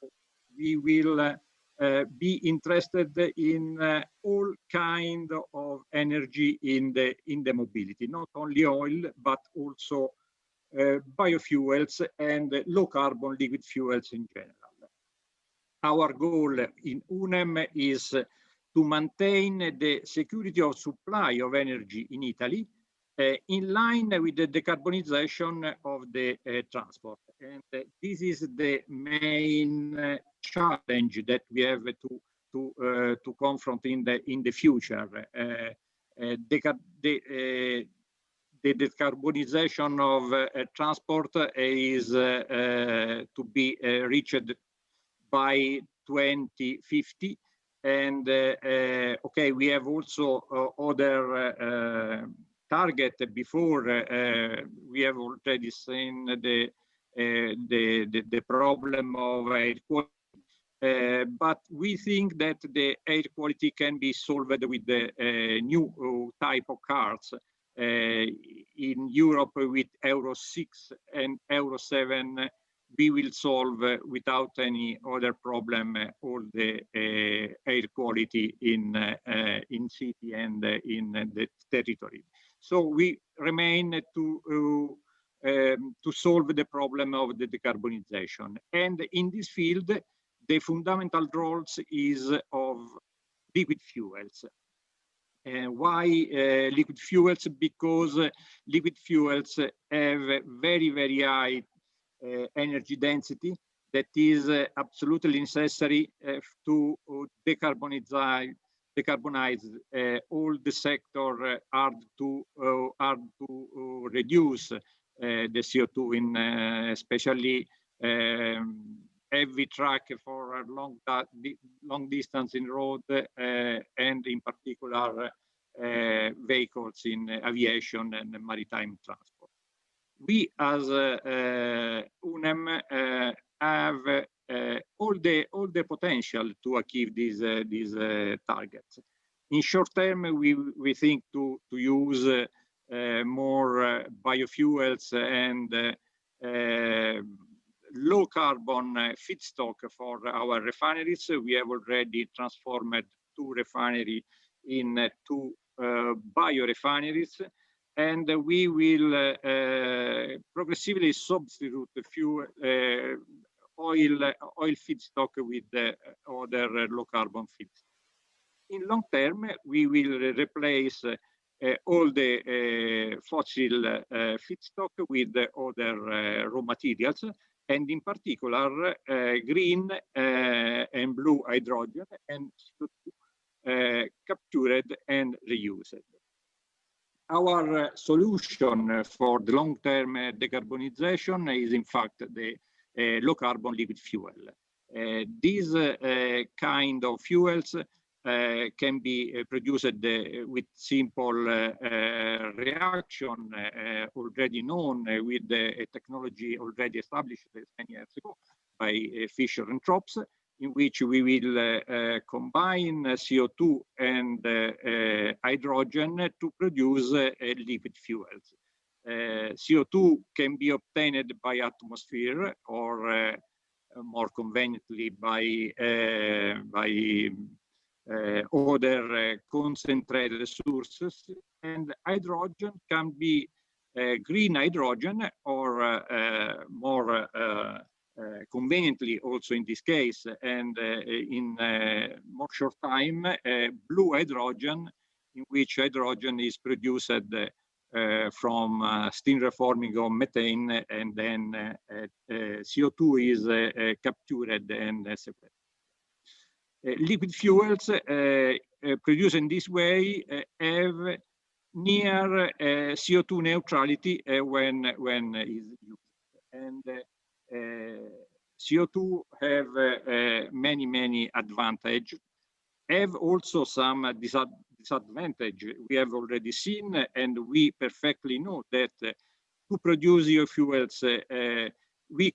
we will be interested in all kind of energy in the mobility, not only oil, but also biofuels and low carbon liquid fuels in general. Our goal in UNEM is to maintain the security of supply of energy in Italy in line with the decarbonization of the transport. And this is the main challenge that we have to confront in the future. The decarbonization of transport is to be reached by 2050. And okay, we have also other target before. We have already seen the problem of air quality, but we think that the air quality can be solved with the new type of cars in Europe with Euro 6 and Euro 7. We will solve without any other problem all the air quality in city and in the territory. So we remain to solve the problem of the decarbonization. And in this field, the fundamental roles is of liquid fuels. Why liquid fuels? Because liquid fuels have very, very high energy density that is absolutely necessary to decarbonize all the sector hard to reduce the CO2 in especially heavy truck for long distance in road and in particular vehicles in aviation and maritime transport. We as UNEM have all the potential to achieve these targets. In short term, we think to use more biofuels and low carbon feedstock for our refineries. We have already transformed 2 refineries in 2 biorefineries. And we will progressively substitute the fuel, oil feedstock with other low carbon feedstock. In long term, we will replace all the fossil feedstock with other raw materials, and in particular green and blue hydrogen and CO2 captured and reused. Our solution for the long-term decarbonization is, in fact, the low-carbon liquid fuel. These kind of fuels can be produced with simple reaction already known with a technology already established 10 years ago by Fischer and Tropsch, in which we will combine CO2 and hydrogen to produce liquid fuels. CO2 can be obtained by atmosphere or more conveniently by other concentrated sources. And hydrogen can be green hydrogen, or more conveniently also in this case, and in more short time, blue hydrogen, in which hydrogen is produced from steam reforming of methane, and then CO2 is captured and separated. Liquid fuels produced in this way have near CO2 neutrality when is used. And CO2 have many advantages, have also some disadvantage we have already seen, and we perfectly know that to produce biofuels, we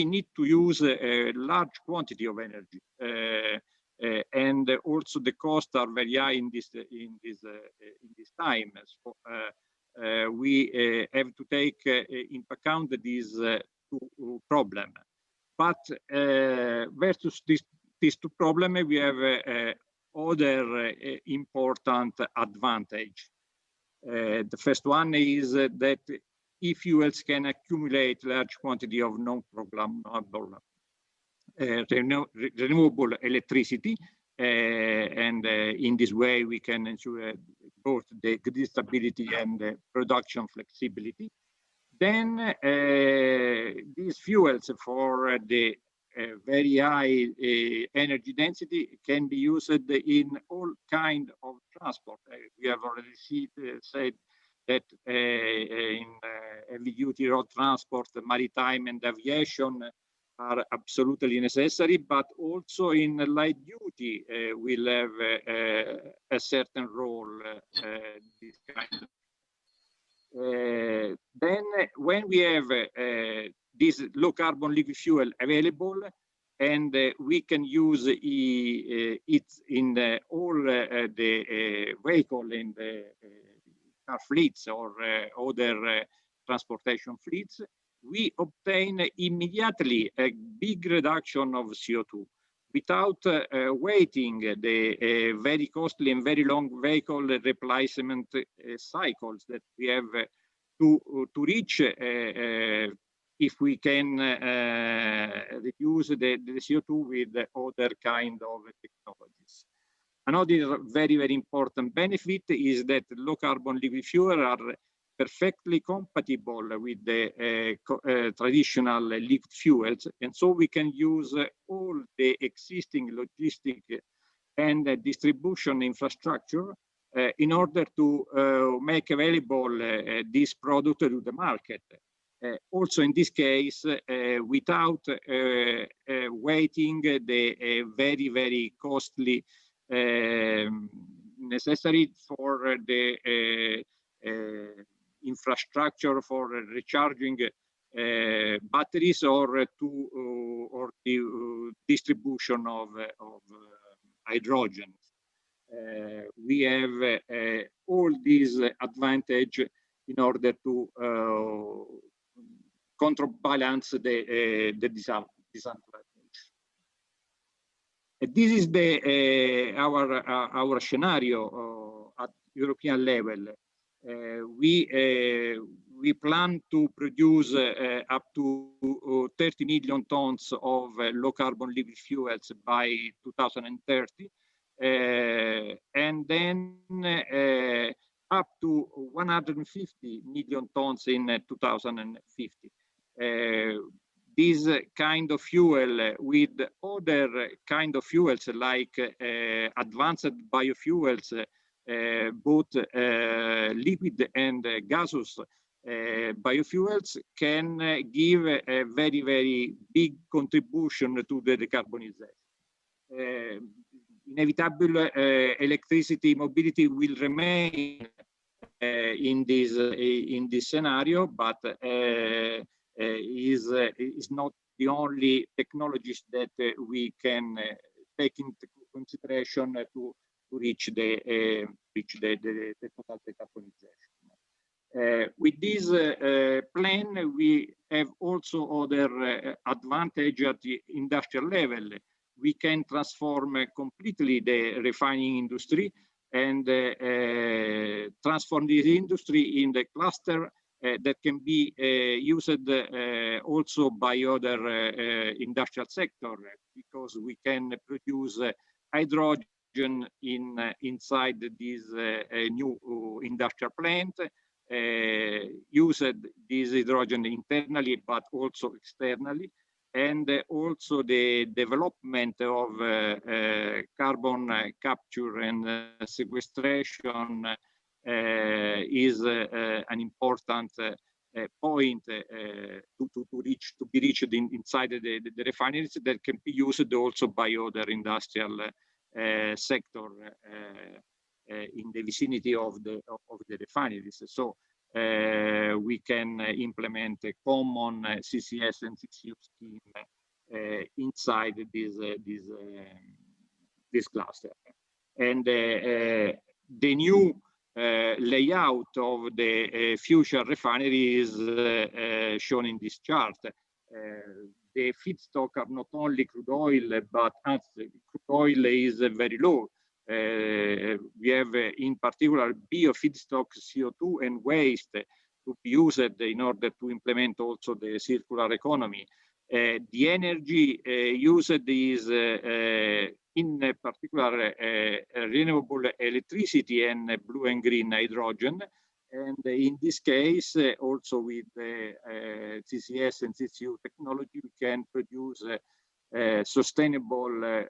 need to use a large quantity of energy, and also the costs are very high in this time. So, we have to take into account these two problems. But versus these two problems, we have other important advantage. The first one is that e-fuels can accumulate large quantity of non-programmable renewable electricity, and in this way we can ensure both the grid stability and the production flexibility. Then these fuels for the very high energy density can be used in all kind of transport. We have already said that in heavy-duty road transport, maritime and aviation are absolutely necessary, but also in light duty will have a certain role. This kind. Then when we have this low carbon liquid fuel available, and we can use it in all the vehicle in the car fleets or other transportation fleets, we obtain immediately a big reduction of CO2 without waiting the very costly and very long vehicle replacement cycles that we have to reach if we can reduce the CO2 with other kind of technologies. Another very important benefit is that low carbon liquid fuel are perfectly compatible with the traditional liquid fuels, and so we can use all the existing logistic and distribution infrastructure in order to make available this product to the market. Also in this case, without waiting the very costly necessary for the infrastructure for recharging batteries or the distribution of hydrogen. We have all these advantage in order to counterbalance the disadvantage. This is the our scenario at European level. We plan to produce up to 30 million tons of low carbon liquid fuels by 2030, and then up to 150 million tons in 2050. This kind of fuel with other kind of fuels like advanced biofuels, both liquid and gaseous biofuels, can give a very big contribution to the decarbonization. Inevitable electricity mobility will remain in this scenario, but is not the only technologies that we can take into consideration to reach the total decarbonization. With this plan, we have also other advantage at the industrial level. We can transform completely the refining industry and transform this industry in the cluster that can be used also by other industrial sector, because we can produce hydrogen inside this new industrial plant, use this hydrogen internally but also externally, and also the development of carbon capture and sequestration is an important point to be reached inside the refineries that can be used also by other industrial sector in the vicinity of the refineries. So we can implement a common CCS and CCU scheme inside this cluster. And the new layout of the future refinery is shown in this chart. The feedstock are not only crude oil, but as crude oil is very low. We have in particular bio-feedstock, CO2 and waste to be used in order to implement also the circular economy. The energy used is in particular renewable electricity and blue and green hydrogen. And in this case, also with CCS and CCU technology, we can produce sustainable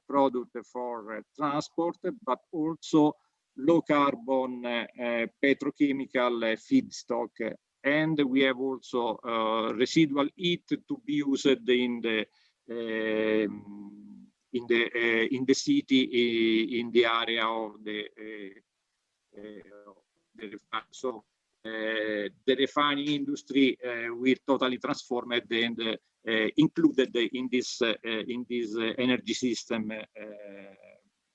product for transport, but also low carbon petrochemical feedstock. And we have also residual heat to be used in the city, in the area of the refining. So the refining industry will totally transform it and included in this energy system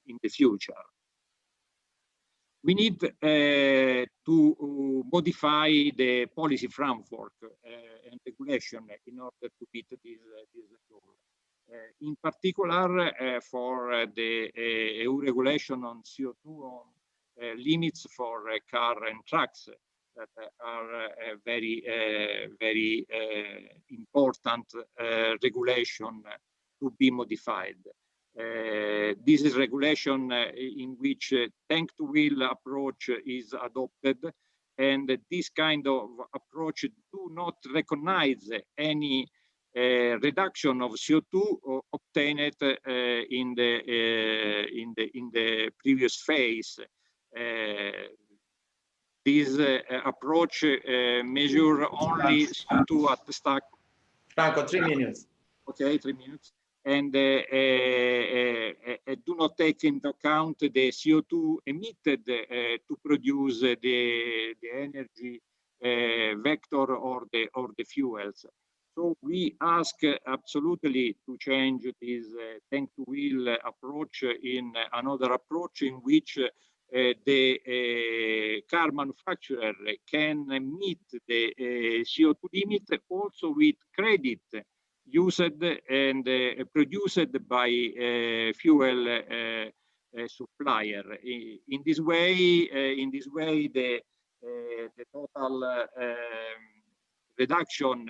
in the future. We need to modify the policy framework and regulation in order to meet this goal. In particular, for the EU regulation on CO2 limits for car and trucks that are very important regulation to be modified. This is regulation in which tank to wheel approach is adopted, and this kind of approach do not recognize any reduction of CO2 obtained in the previous phase. This approach measure only CO2 at the stack. Franco, 3 minutes. Okay, 3 minutes. And do not take into account the CO2 emitted to produce the energy vector or the fuels. So we ask absolutely to change this tank to wheel approach in another approach in which the car manufacturer can meet the CO2 limit also with credit used and produced by fuel supplier. In this way, the total reduction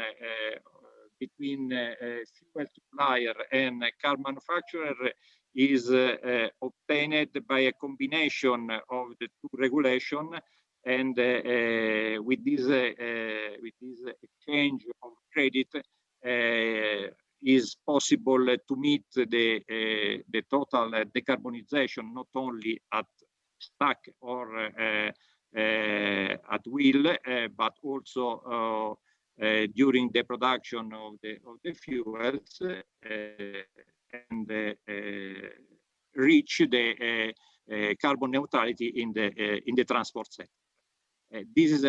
between fuel supplier and car manufacturer is obtained by a combination of the two regulations, and with this exchange of credit is possible to meet the total decarbonization not only at stack or at wheel, but also during the production of the fuels and reach the carbon neutrality in the transport sector. This is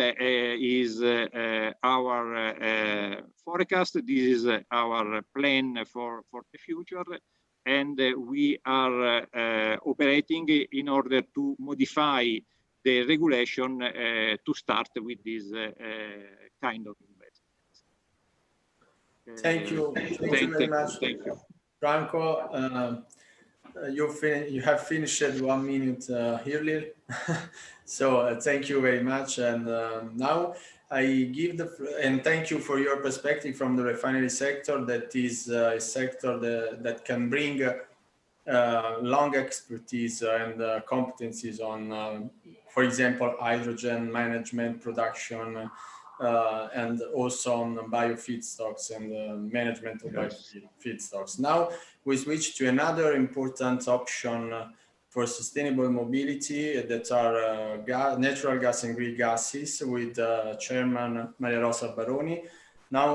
our forecast. This is our plan for the future, and we are operating in order to modify the regulation to start with this kind of investments. Thank you. Thank you very much. Thank you. Franco, you have finished 1 minute earlier. So thank you very much. And now I give and thank you for your perspective from the refinery sector. That is a sector that can bring long expertise and competencies on, for example, hydrogen management, production, and also on biofeedstocks and management of biofeedstocks. Now we switch to another important option for sustainable mobility that are natural gas and green gases with Chairman Maria Rosa Baroni. Now,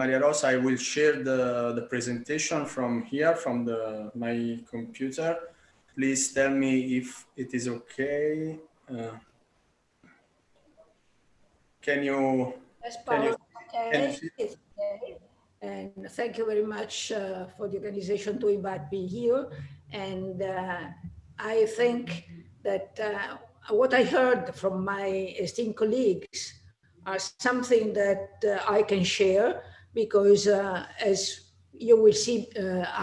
Maria Rosa, I will share the presentation from here, from my computer. Please tell me if it is okay. Can you? Yes, Paolo, okay. It's okay. And thank you very much for the organization to invite me here. And I think that what I heard from my esteemed colleagues are something that I can share, because as you will see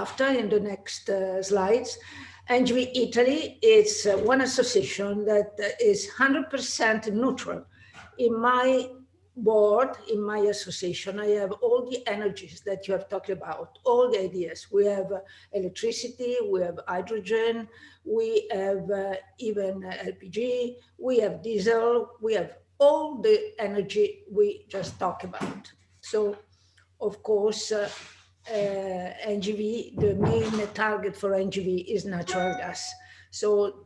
after in the next slides, NGV Italy is one association that is 100% neutral. In my board, in my association, I have all the energies that you have talked about, all the ideas. We have electricity, we have hydrogen, we have even LPG, we have diesel, we have all the energy we just talked about. So, of course, NGV, the main target for NGV is natural gas. So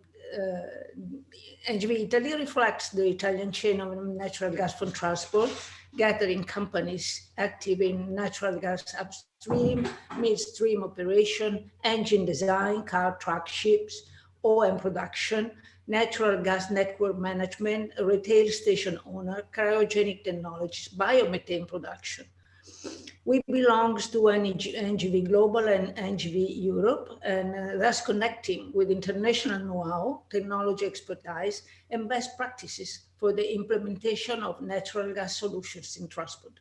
NGV Italy reflects the Italian chain of natural gas from transport, gathering companies active in natural gas upstream, midstream operation, engine design, car, truck, ships, OM production, natural gas network management, retail station owner, cryogenic technologies, biomethane production. We belong to NGV Global and NGV Europe, and thus connecting with international know-how, technology expertise, and best practices for the implementation of natural gas solutions in transport.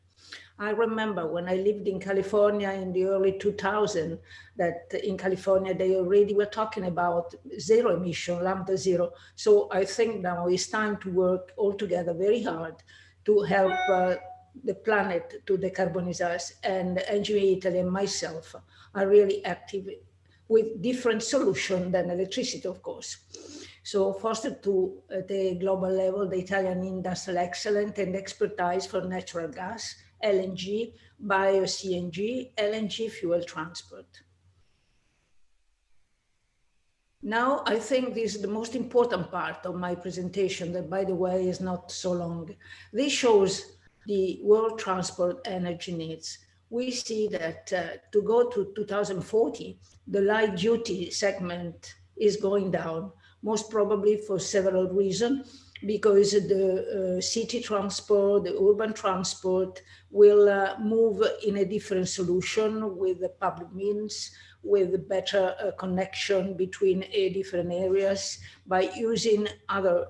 I remember when I lived in California in the early 2000s, that in California they already were talking about zero emission, lambda zero. So I think now it's time to work all together very hard to help the planet to decarbonize us, and NGV Italy and myself are really active with different solutions than electricity, of course. So foster to the global level, the Italian industrial excellence and expertise for natural gas, LNG, bio-CNG, LNG fuel transport. Now, I think this is the most important part of my presentation, that by the way is not so long. This shows the world transport energy needs. We see that to go to 2040, the light duty segment is going down, most probably for several reasons, because the city transport, the urban transport will move in a different solution with the public means, with better connection between different areas by using other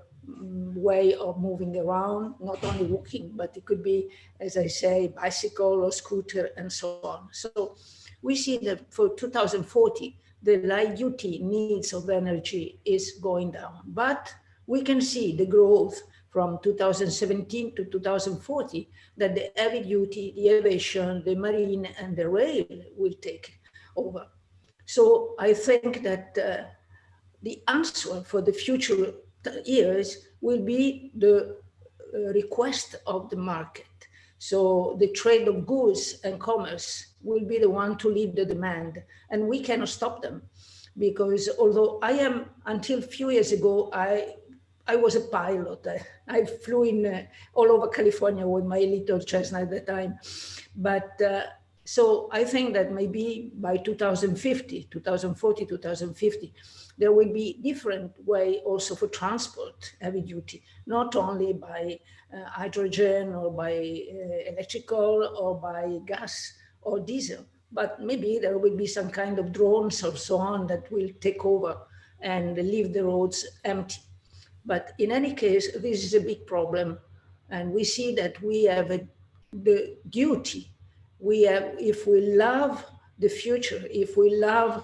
way of moving around, not only walking, but it could be, as I say, bicycle or scooter and so on. So we see that for 2040, the light duty needs of energy is going down, but we can see the growth from 2017 to 2040, that the heavy duty, the aviation, the marine, and the rail will take over. So I think that the answer for the future years will be the request of the market. So the trade of goods and commerce will be the one to lead the demand, and we cannot stop them, because although I am, until a few years ago, I was a pilot. I flew in all over California with my little Cessna at the time. But so I think that maybe by 2040, 2050, there will be different way also for transport, heavy duty, not only by hydrogen or by electrical or by gas or diesel, but maybe there will be some kind of drones or so on that will take over and leave the roads empty. But in any case, this is a big problem. And we see that we have the duty. We have, if we love the future, if we are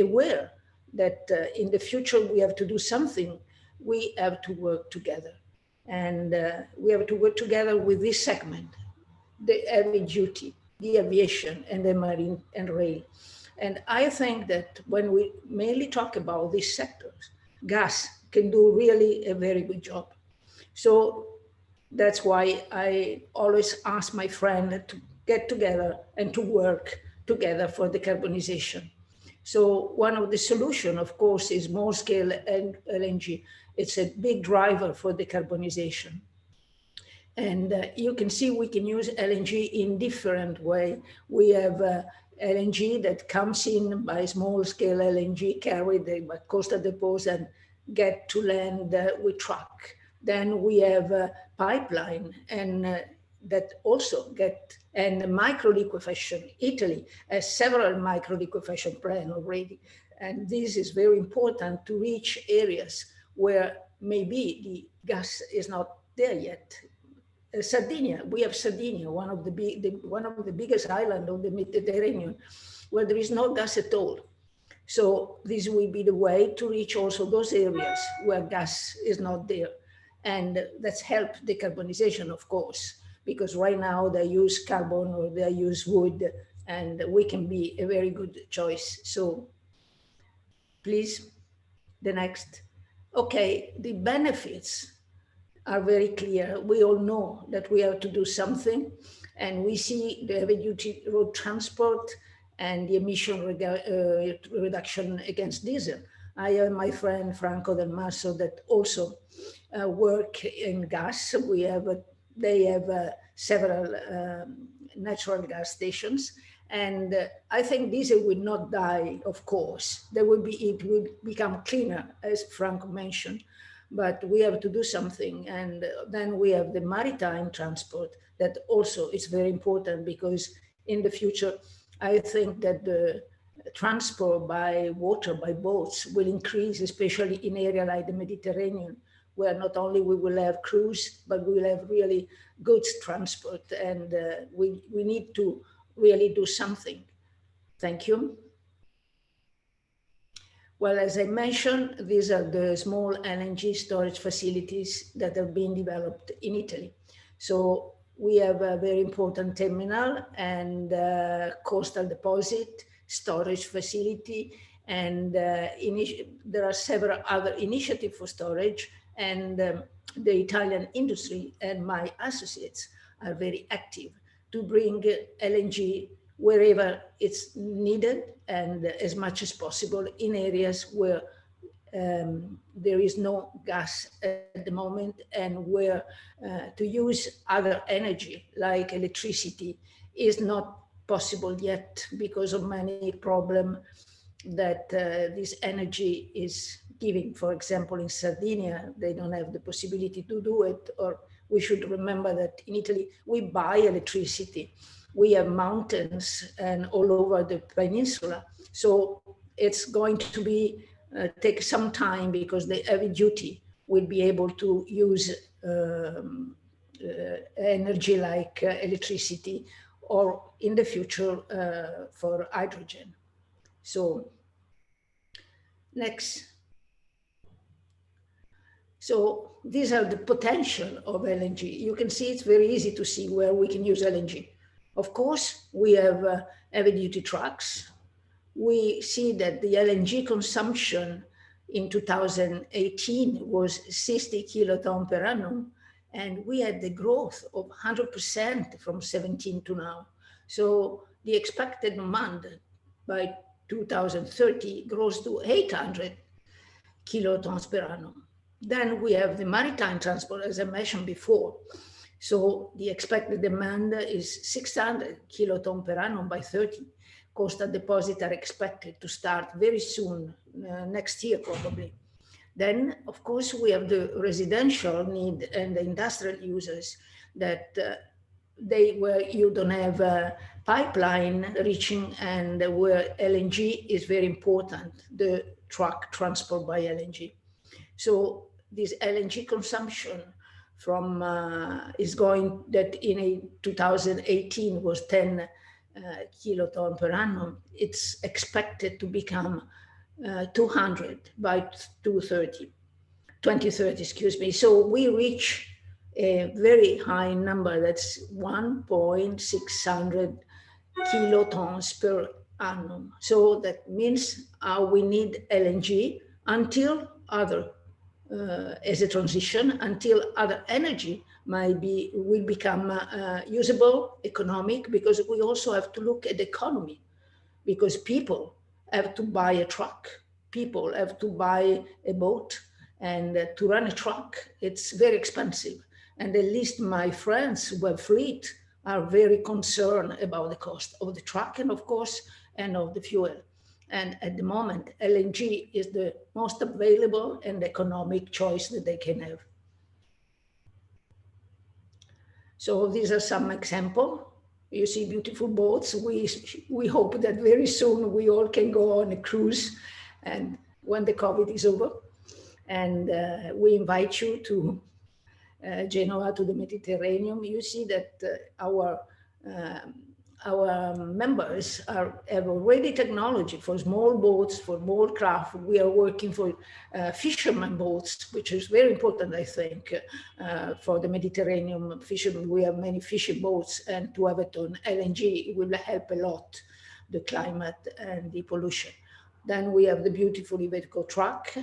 aware that in the future we have to do something, we have to work together. And we have to work together with this segment, the heavy duty, the aviation, and the marine and rail. And I think that when we mainly talk about these sectors, gas can do really a very good job. So that's why I always ask my friend to get together and to work together for decarbonization. So one of the solutions, of course, is small scale LNG. It's a big driver for decarbonization. And you can see we can use LNG in different way. We have LNG that comes in by small scale LNG carried by coastal depots and get to land with truck. Then we have a pipeline and that also get, and micro liquefaction. Italy has several micro liquefaction plants already. And this is very important to reach areas where maybe the gas is not there yet. Sardinia, we have Sardinia, one of the biggest islands of the Mediterranean, where there is no gas at all. So this will be the way to reach also those areas where gas is not there. And that's help decarbonization, of course, because right now they use carbon or they use wood, and we can be a very good choice. So please, the next. Okay, the benefits are very clear. We all know that we have to do something, and we see the heavy duty road transport and the emission reduction against diesel. I have my friend Franco Del Maso that also work in gas. They have several natural gas stations, and I think diesel will not die, of course. It will become cleaner, as Franco mentioned, but we have to do something. And then we have the maritime transport that also is very important, because in the future, I think that the transport by water, by boats, will increase, especially in areas like the Mediterranean, where not only we will have cruise, but we will have really goods transport. And we need to really do something. Thank you. Well, as I mentioned, these are the small LNG storage facilities that are being developed in Italy. So we have a very important terminal and coastal deposit, storage facility, and there are several other initiatives for storage, and the Italian industry and my associates are very active to bring LNG wherever it's needed and as much as possible in areas where there is no gas at the moment, and where to use other energy like electricity is not possible yet because of many problems that this energy is giving. For example, in Sardinia, they don't have the possibility to do it. Or we should remember that in Italy, we buy electricity. We have mountains and all over the peninsula. So it's going to be take some time, because the heavy duty will be able to use energy like electricity, or in the future for hydrogen. So next. So these are the potential of LNG. You can see it's very easy to see where we can use LNG. Of course, we have heavy duty trucks. We see that the LNG consumption in 2018 was 60 kilotons per annum, and we had the growth of 100% from 17 to now. So the expected demand by 2030 grows to 800 kilotons per annum. Then we have the maritime transport, as I mentioned before. So the expected demand is 600 kilotons per annum by 30. Coastal deposits are expected to start very soon, next year probably. Then, of course, we have the residential need and the industrial users that where you don't have a pipeline reaching, and where LNG is very important. The truck transport by LNG. So this LNG consumption from is going, that in 2018 was 10 kiloton per annum. It's expected to become 200 by 2030, excuse me. So we reach a very high number, that's 1,600 kilotons per annum. So that means we need LNG until other, as a transition, until other energy will become usable, economic, because we also have to look at the economy, because people have to buy a truck, people have to buy a boat, and to run a truck, it's very expensive. And at least my friends who have fleet are very concerned about the cost of the truck and of course, and of the fuel. And at the moment, LNG is the most available and economic choice that they can have. So these are some examples. You see beautiful boats. We hope that very soon we all can go on a cruise, and when the COVID is over. And we invite you to Genoa, to the Mediterranean. You see that our members have already technology for small boats, for small craft. We are working for fishermen boats, which is very important, I think, for the Mediterranean fishermen. We have many fishing boats, and to have it on LNG will help a lot the climate and the pollution. Then we have the beautiful Iveco truck,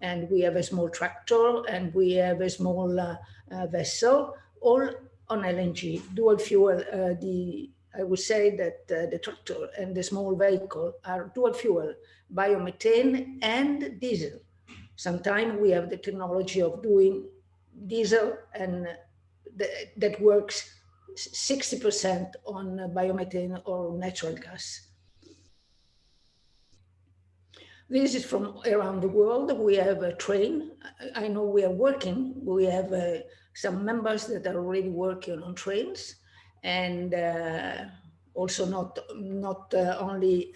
and we have a small tractor, and we have a small vessel, all on LNG, dual fuel. I would say that the tractor and the small vehicle are dual fuel, biomethane and diesel. Sometimes we have the technology of doing diesel, and that works 60% on biomethane or natural gas. This is from around the world. We have a train. I know we are working. We have some members that are already working on trains, and also not only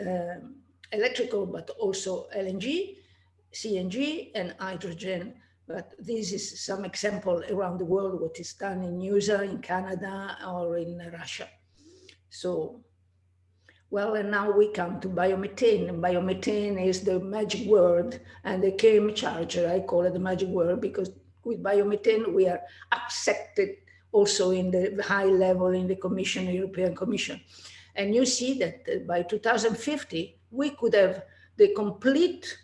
electrical, but also LNG, CNG, and hydrogen. But this is some example around the world, what is done in USA, in Canada, or in Russia. So, well, and now we come to biomethane. Biomethane is the magic word, and the game changer. I call it the magic word because with biomethane, we are accepted also in the high level in the Commission, European Commission. And you see that by 2050, we could have the complete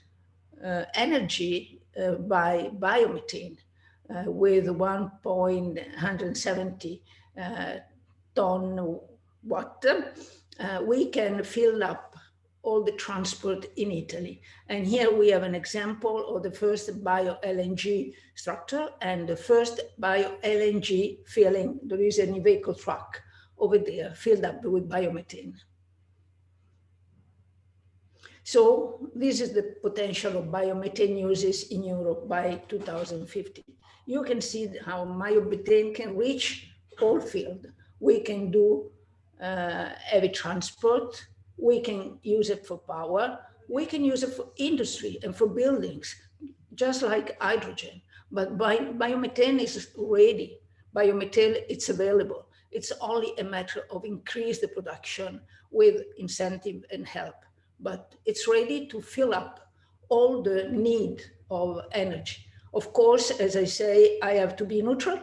energy by biomethane with 1,170 ton water. We can fill up all the transport in Italy. And here we have an example of the first bio-LNG structure and the first bio-LNG filling. There is an Iveco truck over there filled up with biomethane. So this is the potential of biomethane uses in Europe by 2050. You can see how biomethane can reach all fields. We can do heavy transport, we can use it for power, we can use it for industry and for buildings, just like hydrogen. But biomethane is ready. Biomethane, it's available. It's only a matter of increase the production with incentive and help. But it's ready to fill up all the need of energy. Of course, as I say, I have to be neutral.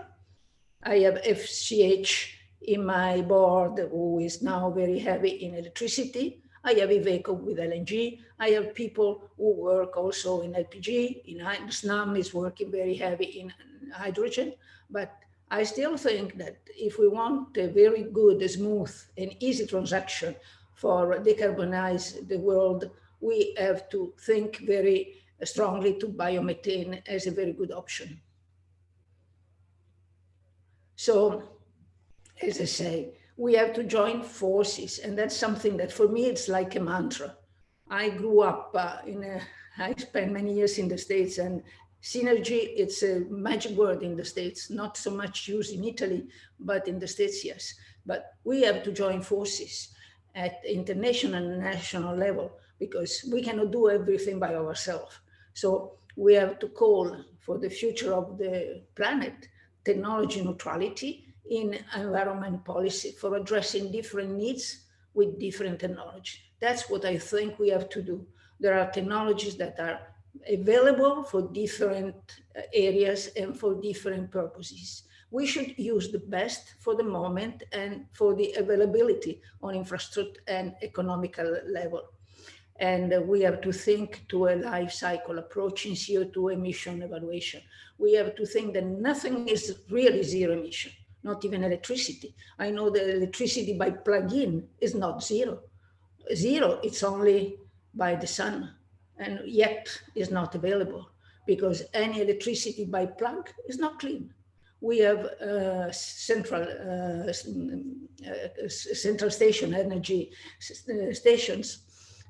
I have FCH in my board, who is now very heavy in electricity. I have Iveco with LNG. I have people who work also in LPG. In SNAM is working very heavy in hydrogen. But I still think that if we want a very good, smooth, and easy transaction for decarbonize the world, we have to think very strongly to biomethane as a very good option. So, as I say, we have to join forces, and that's something that for me, it's like a mantra. I grew up I spent many years in the States, and synergy, it's a magic word in the States, not so much used in Italy, but in the States, yes. But we have to join forces at international and national level. because we cannot do everything by ourselves. So we have to call for the future of the planet technology neutrality in environment policy for addressing different needs with different technology. That's what I think we have to do. There are technologies that are available for different areas and for different purposes. We should use the best for the moment and for the availability on infrastructure and economical level. And we have to think to a life cycle approach in CO2 emission evaluation. We have to think that nothing is really zero emission, not even electricity. I know that electricity by plug-in is not zero. Zero, it's only by the sun, and yet is not available because any electricity by plug is not clean. We have central station energy stations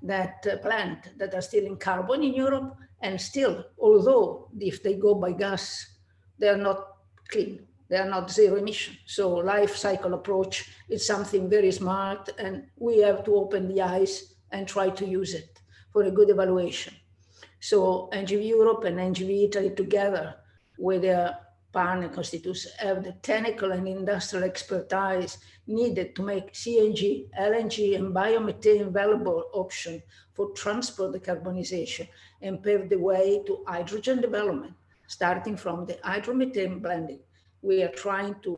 that plant that are still in carbon in Europe, and still, although if they go by gas, they are not clean. They are not zero emission. So life cycle approach is something very smart, and we have to open the eyes and try to use it for a good evaluation. So NGV Europe and NGV Italy together with their partner constituents have the technical and industrial expertise needed to make CNG, LNG, and biomethane available option for transport decarbonization and pave the way to hydrogen development, starting from the hydromethane blending. We are trying to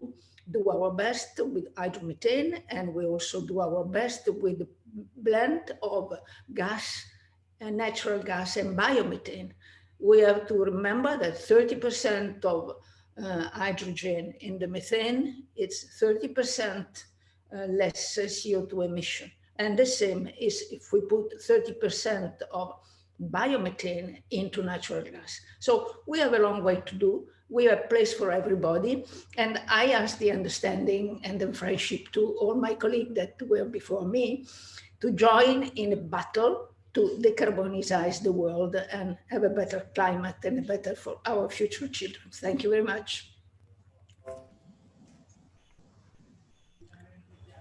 do our best with hydromethane, and we also do our best with the blend of gas and natural gas and biomethane. We have to remember that 30% of hydrogen in the methane, it's 30% less CO2 emission. And the same is if we put 30% of biomethane into natural gas. So we have a long way to do. We have a place for everybody. And I ask the understanding and the friendship to all my colleagues that were before me to join in a battle to decarbonize the world and have a better climate and a better for our future children. Thank you very much.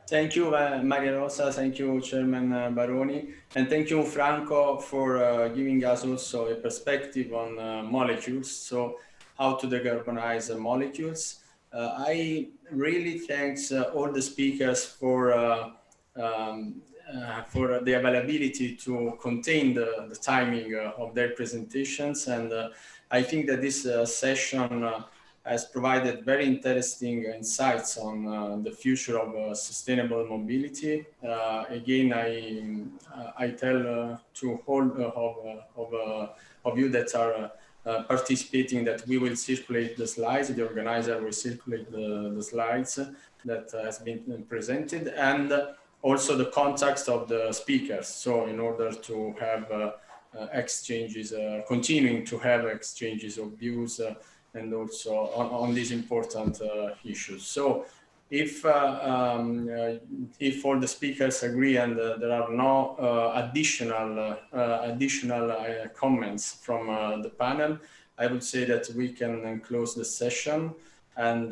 Thank you, Maria Rosa. Thank you, Chairman Baroni. And thank you, Franco, for giving us also a perspective on molecules. So how to decarbonize molecules. I really thank all the speakers for the availability to contain the timing of their presentations. And I think that this session has provided very interesting insights on the future of sustainable mobility. Again, I tell to all of you that are participating that we will circulate the slides, the organizer will circulate the slides that has been presented, and also the context of the speakers. So in order to have exchanges, continuing to have exchanges of views and also on these important issues. So if all the speakers agree and there are no additional comments from the panel, I would say that we can close the session and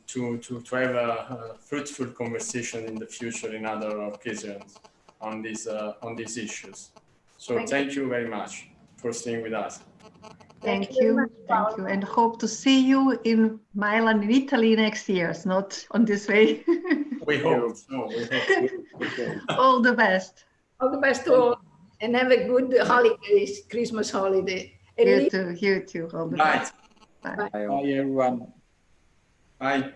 to have a fruitful conversation in the future in other occasions on these issues. So thank you very much for staying with us. Thank you, and hope to see you in Milan, in Italy next year, not on this way. We hope so. All the best. All the best to all, and have a good holidays, Christmas holiday. You too, all the best. Bye. Bye. Bye, everyone. Bye.